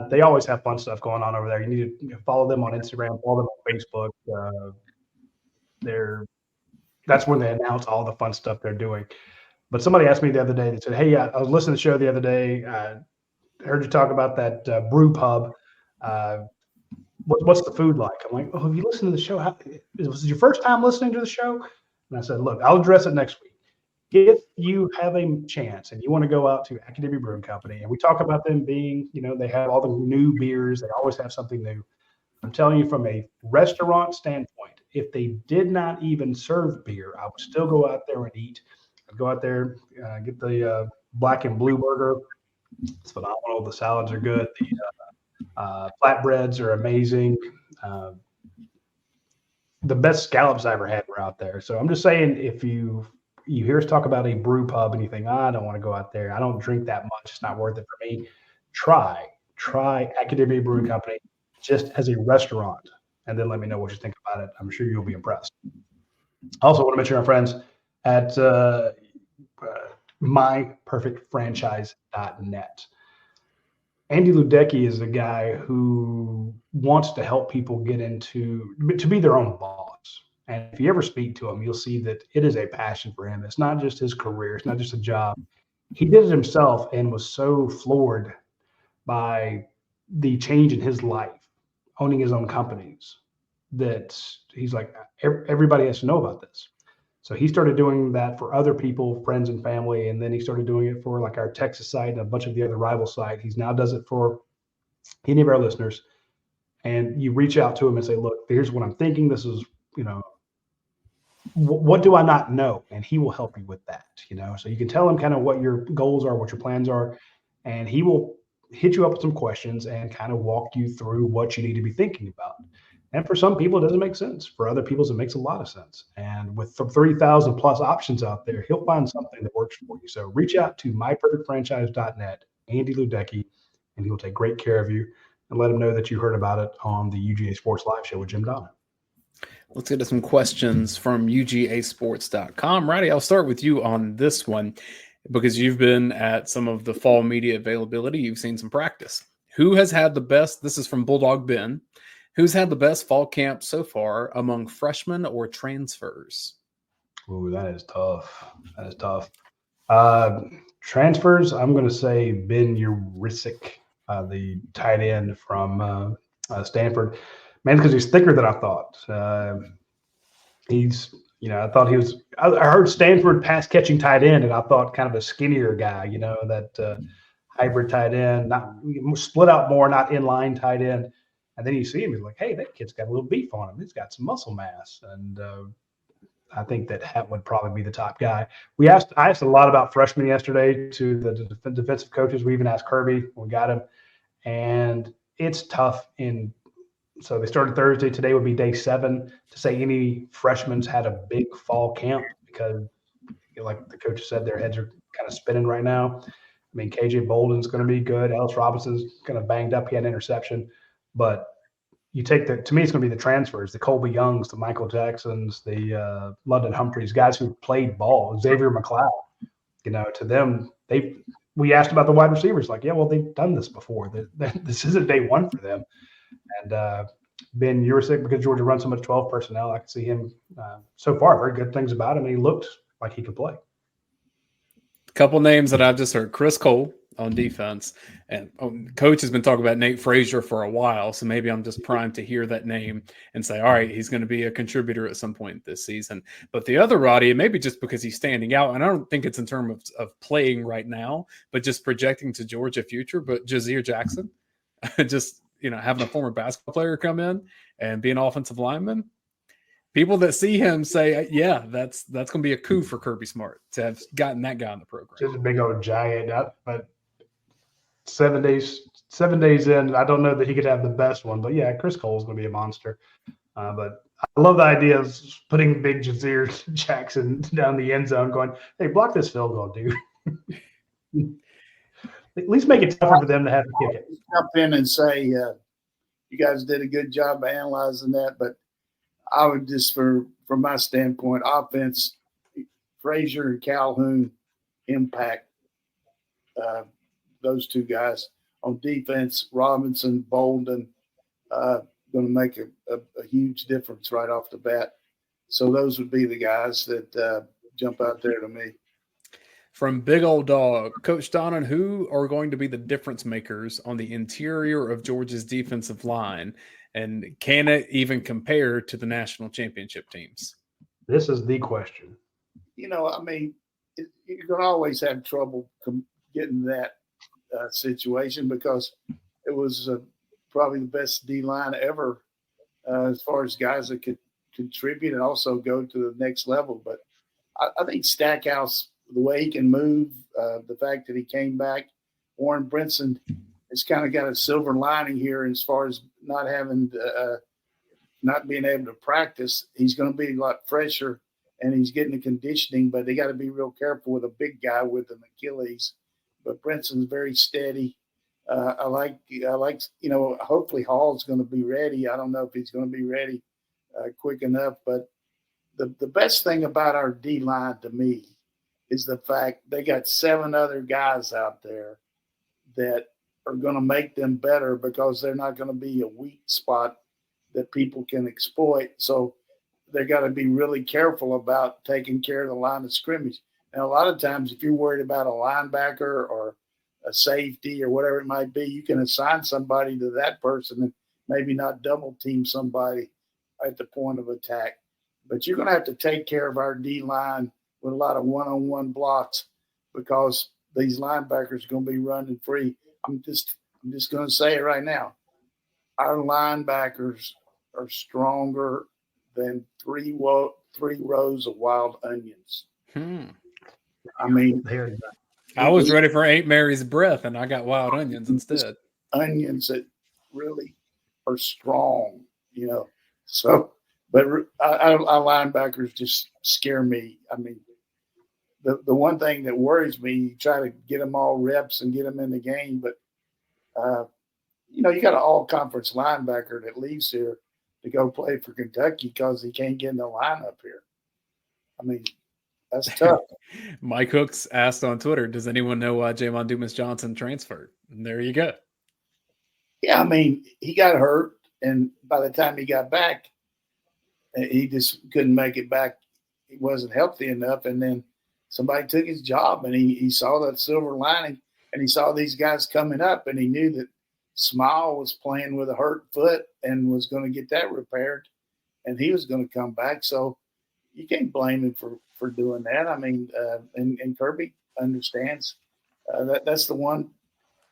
They always have fun stuff going on over there. You need to follow them on Instagram, follow them on Facebook. That's when they announce all the fun stuff they're doing. But somebody asked me the other day, they said, hey, I was listening to the show the other day. I heard you talk about that brew pub. What's the food like? I'm like, have you listened to the show? Was it your first time listening to the show? And I said, look, I'll address it next week. If you have a chance and you want to go out to Academia Brewing Company, and we talk about them being, they have all the new beers. They always have something new. I'm telling you from a restaurant standpoint, if they did not even serve beer, I would still go out there and eat. I'd go out there, get the black and blue burger. It's phenomenal. The salads are good. The flatbreads are amazing. The best scallops I ever had were out there. So I'm just saying, if you hear us talk about a brew pub and you think, I don't want to go out there, I don't drink that much, it's not worth it for me, try Academia Brewing Company. just as a restaurant, and then let me know what you think about it. I'm sure you'll be impressed. Also, want to mention our friends at myperfectfranchise.net. Andy Ludecki is a guy who wants to help people get to be their own boss. And if you ever speak to him, you'll see that it is a passion for him. It's not just his career. It's not just a job. He did it himself and was so floored by the change in his life, owning his own companies, that he's like, everybody has to know about this. So he started doing that for other people, friends and family, and then he started doing it for like our Texas site and a bunch of the other rival sites. He now does it for any of our listeners. And you reach out to him and say, look, here's what I'm thinking. This is, what do I not know? And he will help you with that, So you can tell him kind of what your goals are, what your plans are, and he will hit you up with some questions and kind of walk you through what you need to be thinking about. And for some people, it doesn't make sense. For other people, it makes a lot of sense. And with 3,000 plus options out there, he'll find something that works for you. So reach out to myperfectfranchise.net, Andy Ludecki, and he will take great care of you, and let him know that you heard about it on the UGA Sports Live Show with Jim Donna. Let's get to some questions from UGAsports.com. Roddy, I'll start with you on this one because you've been at some of the fall media availability. You've seen some practice. Who has had the best? This is from Bulldog Ben. Who's had the best fall camp so far among freshmen or transfers? Ooh, that is tough. Transfers, I'm going to say Ben Urisic, the tight end from Stanford. Man, because he's thicker than I thought. I thought he was – I heard Stanford pass-catching tight end, and I thought kind of a skinnier guy, that hybrid tight end, not split out more, not inline tight end. And then you see him, he's like, hey, that kid's got a little beef on him. He's got some muscle mass. And I think that would probably be the top guy. I asked a lot about freshmen yesterday to the defensive coaches. We even asked Kirby when we got him. And it's tough. So they started Thursday. Today would be day 7 to say any freshmen had a big fall camp because, like the coach said, their heads are kind of spinning right now. I mean, KJ Bolden's going to be good. Ellis Robinson's kind of banged up. He had an interception. But you take to me, it's going to be the transfers, the Colby Youngs, the Michael Jacksons, the London Humphreys, guys who played ball, Xavier McLeod. To them, we asked about the wide receivers, like, yeah, well, they've done this before. This isn't day 1 for them. And Ben Urisic, because Georgia runs so much 12 personnel, I can see him so far very good things about him, and he looked like he could play. A couple names that I've just heard: Chris Cole on defense, and coach has been talking about Nate Frazier for a while, so maybe I'm just primed to hear that name and say, all right, he's going to be a contributor at some point this season. But the other Roddy, maybe just because he's standing out, and I don't think it's in terms of playing right now, but just projecting to Georgia future, but Jazir Jackson, just having a former basketball player come in and be an offensive lineman. People that see him say, yeah, that's going to be a coup for Kirby Smart to have gotten that guy in the program. Just a big old giant, but 7 days in, I don't know that he could have the best one, but yeah, Chris Cole's going to be a monster. But I love the idea of putting big Jazir Jackson down the end zone going, hey, block this field goal, dude. At least make it tougher for them to have to kick it. Jump in and say, you guys did a good job of analyzing that, but I would just, from my standpoint, offense, Frazier and Calhoun impact those two guys. On defense, Robinson, Bolden, going to make a huge difference right off the bat. So those would be the guys that jump out there to me. From Big Old Dog, Coach Donnan, who are going to be the difference makers on the interior of Georgia's defensive line? And can it even compare to the national championship teams? This is the question. You're going to always have trouble getting that situation because it was probably the best D-line ever as far as guys that could contribute and also go to the next level. But I think Stackhouse, the way he can move, the fact that he came back, Warren Brinson has kind of got a silver lining here as far as not being able to practice. He's going to be a lot fresher, and he's getting the conditioning, but they got to be real careful with a big guy with an Achilles. But Brinson's very steady, I like, hopefully Hall's going to be ready. I don't know if he's going to be ready quick enough, but the best thing about our D line to me is the fact they got 7 other guys out there that are going to make them better because they're not going to be a weak spot that people can exploit. So they got to be really careful about taking care of the line of scrimmage. And a lot of times, if you're worried about a linebacker or a safety or whatever it might be, you can assign somebody to that person and maybe not double team somebody at the point of attack. But you're going to have to take care of our D line with a lot of one-on-one blocks because these linebackers are going to be running free. I'm just going to say it right now. Our linebackers are stronger than three rows of wild onions. I mean, I was ready for Aunt Mary's breath, and I got wild onions instead. Onions that really are strong, So, but our linebackers just scare me. I mean, the one thing that worries me, you try to get them all reps and get them in the game, but you got an all-conference linebacker that leaves here to go play for Kentucky because he can't get in the lineup here. I mean, that's tough. Mike Hooks asked on Twitter, does anyone know why Javon Dumas-Johnson transferred? And there you go. Yeah, I mean, he got hurt, and by the time he got back, he just couldn't make it back. He wasn't healthy enough, and then somebody took his job, and he saw that silver lining, and he saw these guys coming up, and he knew that Smile was playing with a hurt foot and was going to get that repaired, and he was going to come back. So you can't blame him for doing that. I mean, and Kirby understands that's the one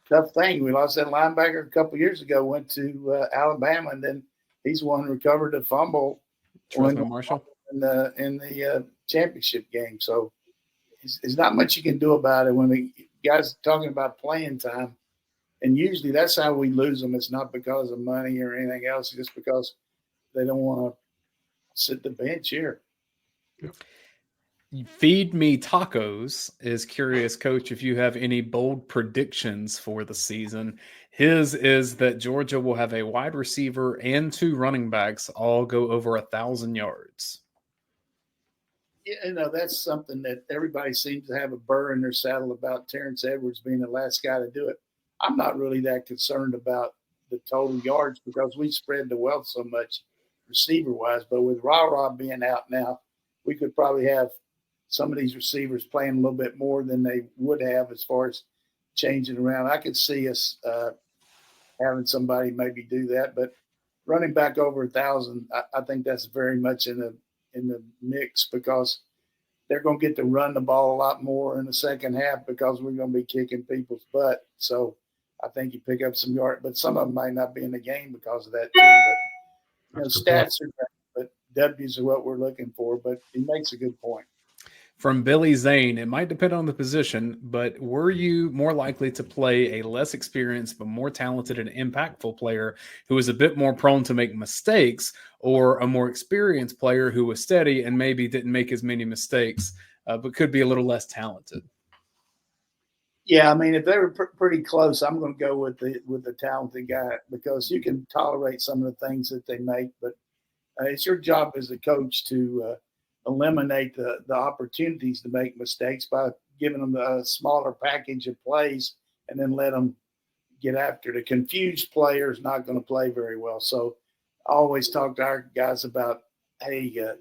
tough thing. We lost that linebacker a couple years ago, went to Alabama, and then he's one who recovered a fumble Marshall in the championship game. So there's not much you can do about it when the guys talking about playing time. And usually that's how we lose them. It's not because of money or anything else. It's just because they don't want to sit the bench here. Feed Me Tacos is curious, Coach, if you have any bold predictions for the season. His is that Georgia will have a wide receiver and 2 running backs all go over 1,000 yards. Yeah, that's something that everybody seems to have a burr in their saddle about Terrence Edwards being the last guy to do it. I'm not really that concerned about the total yards because we spread the wealth so much receiver-wise. But with Ra being out now, we could probably have some of these receivers playing a little bit more than they would have as far as changing around. I could see us having somebody maybe do that. But running back over 1,000, I think that's very much in the mix because they're going to get to run the ball a lot more in the second half because we're going to be kicking people's butt. So I think you pick up some yards, but some of them might not be in the game because of that too. But stats are great, but W's are what we're looking for. But he makes a good point. From Billy Zane, it might depend on the position, but were you more likely to play a less experienced but more talented and impactful player who was a bit more prone to make mistakes, or a more experienced player who was steady and maybe didn't make as many mistakes, but could be a little less talented? Yeah, I mean, if they were pretty close, I'm going to go with the talented guy because you can tolerate some of the things that they make, but it's your job as a coach to eliminate the opportunities to make mistakes by giving them a smaller package of plays and then let them get after it. A confused player is not going to play very well. So I always talk to our guys about, hey,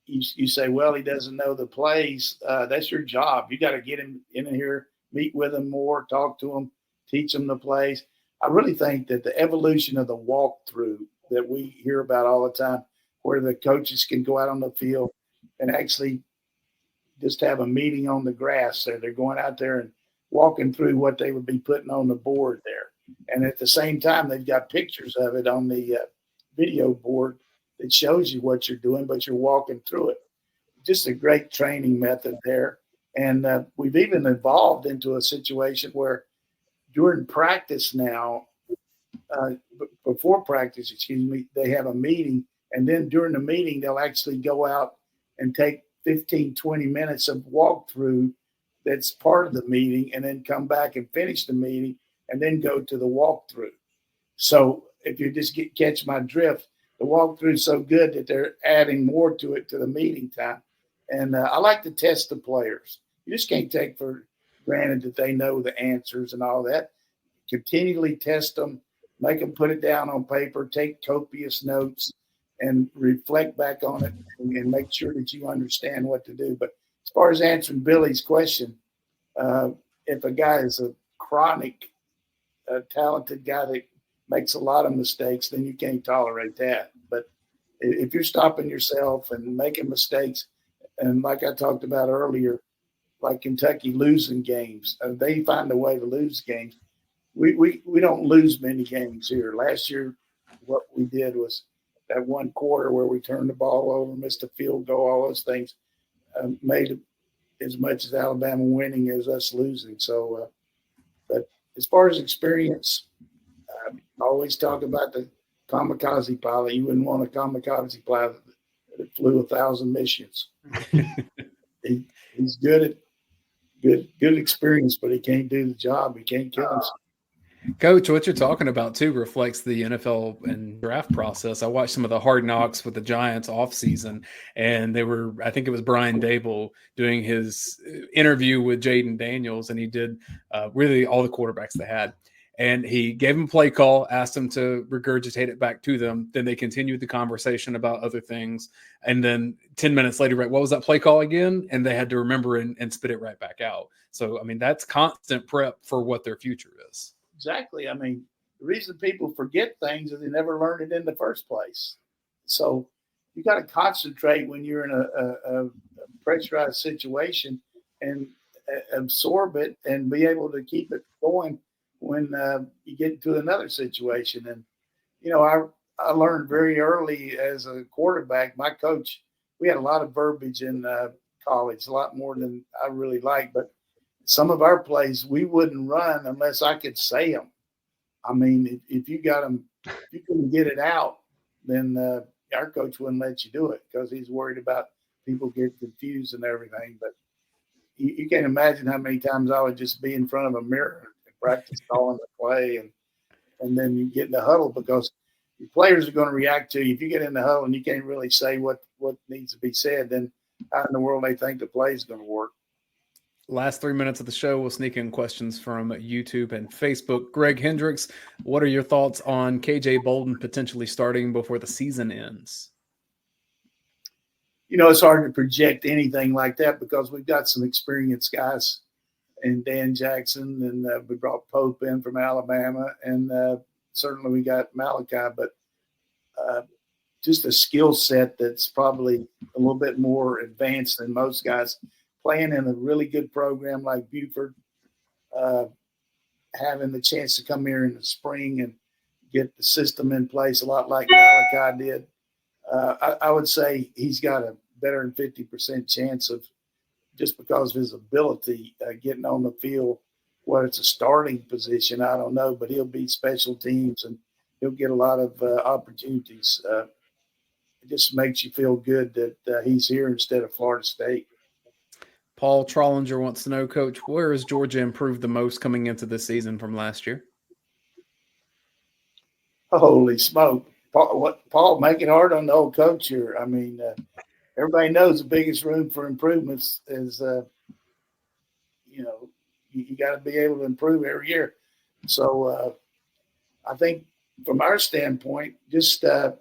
you say, well, he doesn't know the plays. That's your job. You got to get him in here, meet with him more, talk to him, teach him the plays. I really think that the evolution of the walkthrough that we hear about all the time, where the coaches can go out on the field and actually just have a meeting on the grass there. They're going out there and walking through what they would be putting on the board there. And at the same time, they've got pictures of it on the video board that shows you what you're doing, but you're walking through it. Just a great training method there. And we've even evolved into a situation where during practice now, before practice, they have a meeting. And then during the meeting, they'll actually go out and take 15, 20 minutes of walkthrough that's part of the meeting and then come back and finish the meeting and then go to the walkthrough. So if you just catch my drift, the walkthrough is so good that they're adding more to it to the meeting time. And I like to test the players. You just can't take for granted that they know the answers and all that. Continually test them, make them put it down on paper, take copious notes, and reflect back on it and make sure that you understand what to do. But as far as answering Billy's question, if a guy is a chronic, talented guy that makes a lot of mistakes, then you can't tolerate that. But if you're stopping yourself and making mistakes, and like I talked about earlier, like Kentucky losing games, they find a way to lose games. We don't lose many games here. Last year, what we did was that one quarter where we turned the ball over, missed a field goal, all those things made as much as Alabama winning as us losing. So, but as far as experience, I always talk about the kamikaze pilot. You wouldn't want a kamikaze pilot that flew 1,000 missions. He's good at good experience, but he can't do the job. He can't kill himself. Coach, what you're talking about too reflects the NFL and draft process. I watched some of the Hard Knocks with the Giants off season, and I think it was Brian Dable doing his interview with Jaden Daniels, and he did really all the quarterbacks they had. And he gave him a play call, asked him to regurgitate it back to them. Then they continued the conversation about other things. And then 10 minutes later, right, what was that play call again? And they had to remember and spit it right back out. So, I mean, that's constant prep for what their future is. Exactly. I mean, the reason people forget things is they never learned it in the first place. So you got to concentrate when you're in a pressurized situation and absorb it and be able to keep it going when you get into another situation. And, you know, I learned very early as a quarterback, my coach, we had a lot of verbiage in college, a lot more than I really liked, but some of our plays we wouldn't run unless I could say them. I mean, if you got them, if you couldn't get it out, then our coach wouldn't let you do it because he's worried about people getting confused and everything. But you can't imagine how many times I would just be in front of a mirror and practice calling the play, and then you get in the huddle because your players are going to react to you. If you get in the huddle and you can't really say what needs to be said, then how in the world they think the play is going to work? Last 3 minutes of the show, we'll sneak in questions from YouTube and Facebook. Greg Hendricks, what are your thoughts on KJ Bolden potentially starting before the season ends? You know, it's hard to project anything like that because we've got some experienced guys and Dan Jackson, and we brought Pope in from Alabama, and certainly we got Malachi, but just a skill set that's probably a little bit more advanced than most guys. Playing in a really good program like Buford, having the chance to come here in the spring and get the system in place a lot like Malachi did. I would say he's got a better than 50% chance of, just because of his ability, getting on the field. Whether it's a starting position, I don't know, but he'll be special teams and he'll get a lot of opportunities. It just makes you feel good that he's here instead of Florida State. Paul Trollinger wants to know, Coach, where has Georgia improved the most coming into this season from last year? Holy smoke. Paul, make it hard on the old coach here. I mean, everybody knows the biggest room for improvements is, you got to be able to improve every year. So I think from our standpoint, just a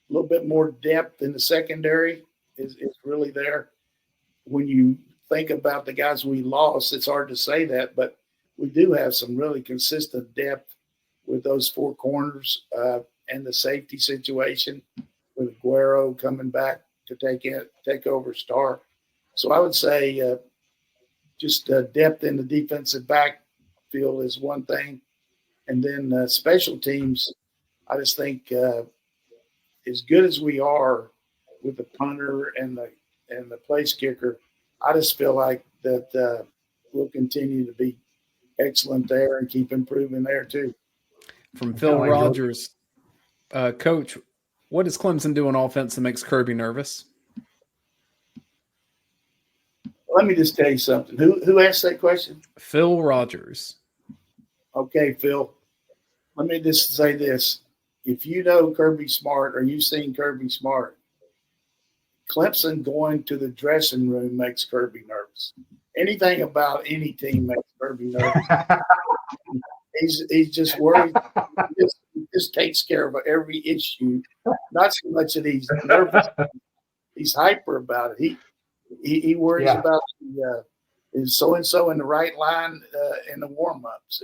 little bit more depth in the secondary is really there. When you think about the guys we lost, it's hard to say that, but we do have some really consistent depth with those four corners and the safety situation with Aguero coming back to take over Star. So I would say just depth in the defensive backfield is one thing. And then special teams, I just think as good as we are with the punter and the place kicker, I just feel like that we'll continue to be excellent there and keep improving there too. From Phil Rogers, Coach, what does Clemson do on offense that makes Kirby nervous? Let me just tell you something. Who asked that question? Phil Rogers. Okay, Phil, let me just say this. If you know Kirby Smart or you've seen Kirby Smart, Clemson going to the dressing room makes Kirby nervous. Anything about any team makes Kirby nervous. He's just worried. He just takes care of every issue. Not so much that he's nervous. He's hyper about it. He worries Yeah. about is so and so in the right line in the warm ups.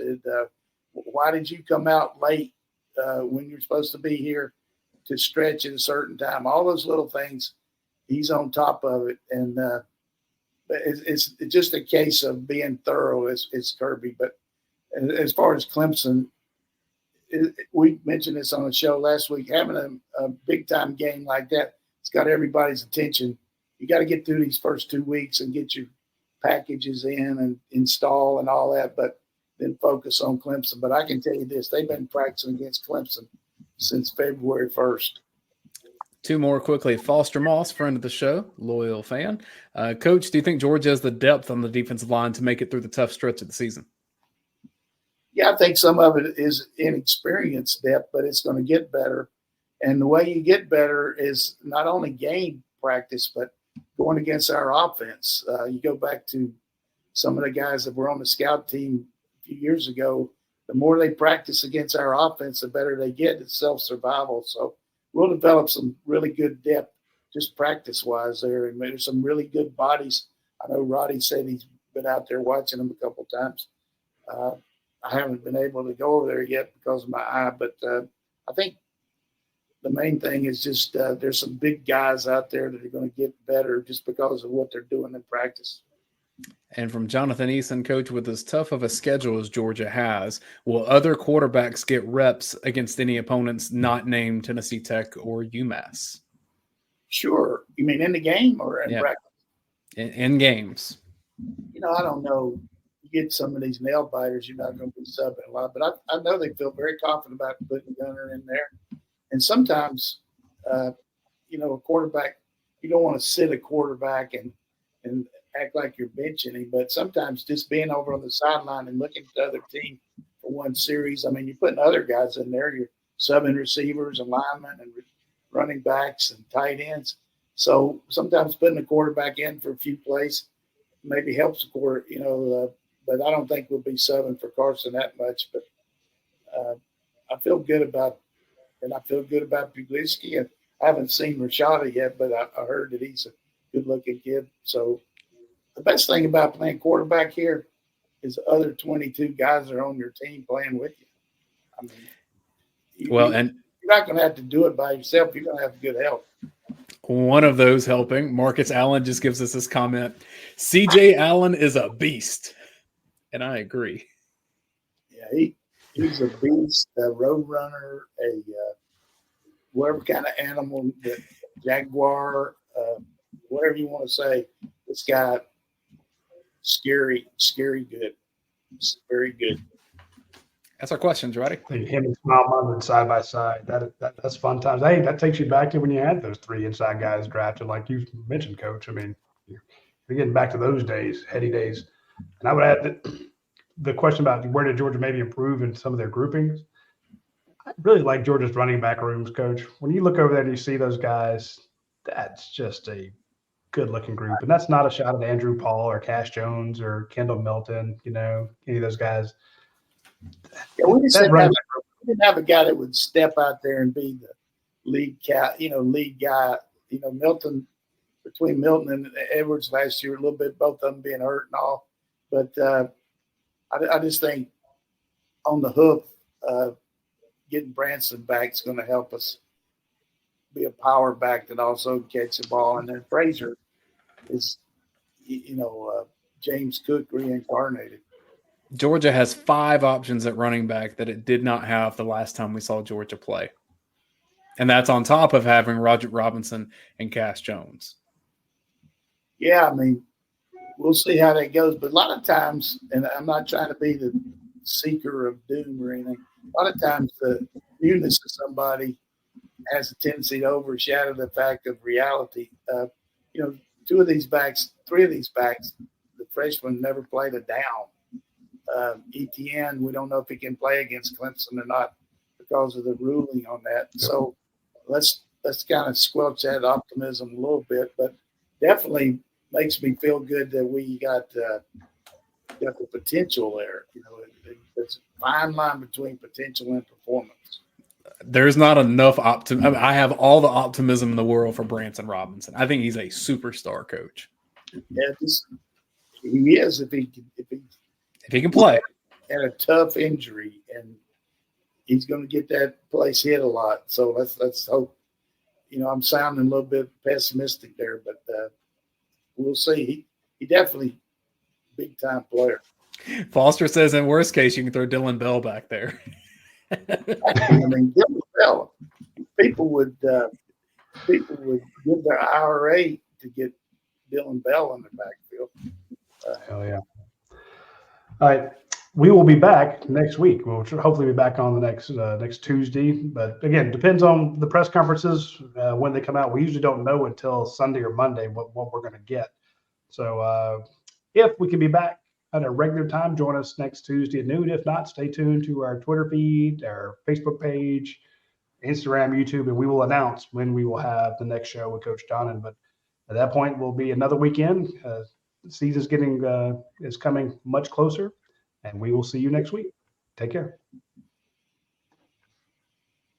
Why did you come out late when you're supposed to be here to stretch at a certain time? All those little things, he's on top of it, and it's just a case of being thorough. It's Kirby, but as far as Clemson, we mentioned this on the show last week. Having a big time game like that, it's got everybody's attention. You got to get through these first 2 weeks and get your packages in and install and all that, but then focus on Clemson. But I can tell you this, they've been practicing against Clemson since February 1st. Two more quickly. Foster Moss, friend of the show, loyal fan. Coach, do you think Georgia has the depth on the defensive line to make it through the tough stretch of the season? Yeah, I think some of it is inexperience depth, but it's going to get better. And the way you get better is not only game practice, but going against our offense. You go back to some of the guys that were on the scout team a few years ago, the more they practice against our offense, the better they get at self-survival. So we'll develop some really good depth just practice-wise there. And there's some really good bodies. I know Roddy said he's been out there watching them a couple times. I haven't been able to go over there yet because of my eye, but I think the main thing is just there's some big guys out there that are going to get better just because of what they're doing in practice. And from Jonathan Eason, Coach, with as tough of a schedule as Georgia has, will other quarterbacks get reps against any opponents not named Tennessee Tech or UMass? Sure. You mean in the game or in practice? In games. I don't know. You get some of these nail biters, you're not going to be subbing a lot. But I know they feel very confident about putting Gunner in there. And sometimes, a quarterback, you don't want to sit a quarterback and act like you're benching him. But sometimes just being over on the sideline and looking at the other team for one series, I mean, you're putting other guys in there. You're subbing receivers and linemen and running backs and tight ends. So sometimes putting the quarterback in for a few plays maybe helps the quarter, but I don't think we'll be subbing for Carson that much. But I feel good about Puglitsky. I haven't seen Rashada yet, but I heard that he's a good-looking kid. So the best thing about playing quarterback here is the other 22 guys are on your team playing with you. I mean, you're not going to have to do it by yourself. You're going to have good help. One of those helping, Marcus Allen just gives us this comment. CJ Allen is a beast. And I agree. Yeah, he's a beast, a road runner, whatever kind of animal, jaguar, whatever you want to say. This guy, scary good. It's very good. That's our questions, Roddy. Him and Smile Munden side by side. That's fun times. Hey, that takes you back to when you had those three inside guys drafted, like you mentioned, Coach. I mean, you're getting back to those days, heady days. And I would add that the question about where did Georgia maybe improve in some of their groupings. I really like Georgia's running back rooms, Coach. When you look over there and you see those guys, that's just a good-looking group. And that's not a shot at Andrew Paul or Cash Jones or Kendall Milton, any of those guys. Yeah, we didn't have a guy that would step out there and be the lead guy. Milton, between Milton and Edwards last year, a little bit, both of them being hurt and all. But I just think on the hoof, getting Branson back is going to help us be a power back that also catch the ball. And then Frazier is, James Cook reincarnated. Georgia has 5 options at running back that it did not have the last time we saw Georgia play. And that's on top of having Roger Robinson and Cass Jones. Yeah, I mean, we'll see how that goes. But a lot of times, and I'm not trying to be the seeker of doom or anything, a lot of times the newness of somebody has a tendency to overshadow the fact of reality. 3 of these backs, the freshmen never played a down. ETN. We don't know if he can play against Clemson or not because of the ruling on that. So let's kind of squelch that optimism a little bit, but definitely makes me feel good that we got the potential there. It's a fine line between potential and performance. There's not enough optimism. I have all the optimism in the world for Branson Robinson. I think he's a superstar coach. Yeah, he is if he can play. Had a tough injury, and he's going to get that place hit a lot. So let's hope. I'm sounding a little bit pessimistic there, but we'll see. He definitely big time player. Foster says, in worst case, you can throw Dylan Bell back there. Dylan Bell, people would give their IRA to get Dylan Bell in the backfield. Hell yeah! All right, we will be back next week. We'll hopefully be back on the next Tuesday. But again, depends on the press conferences when they come out. We usually don't know until Sunday or Monday what we're going to get. So if we can be back at a regular time, join us next Tuesday at noon. If not, stay tuned to our Twitter feed, our Facebook page, Instagram, YouTube, and we will announce when we will have the next show with Coach Donnan. But at that point, will be another weekend. The season's is coming much closer, and we will see you next week. Take care.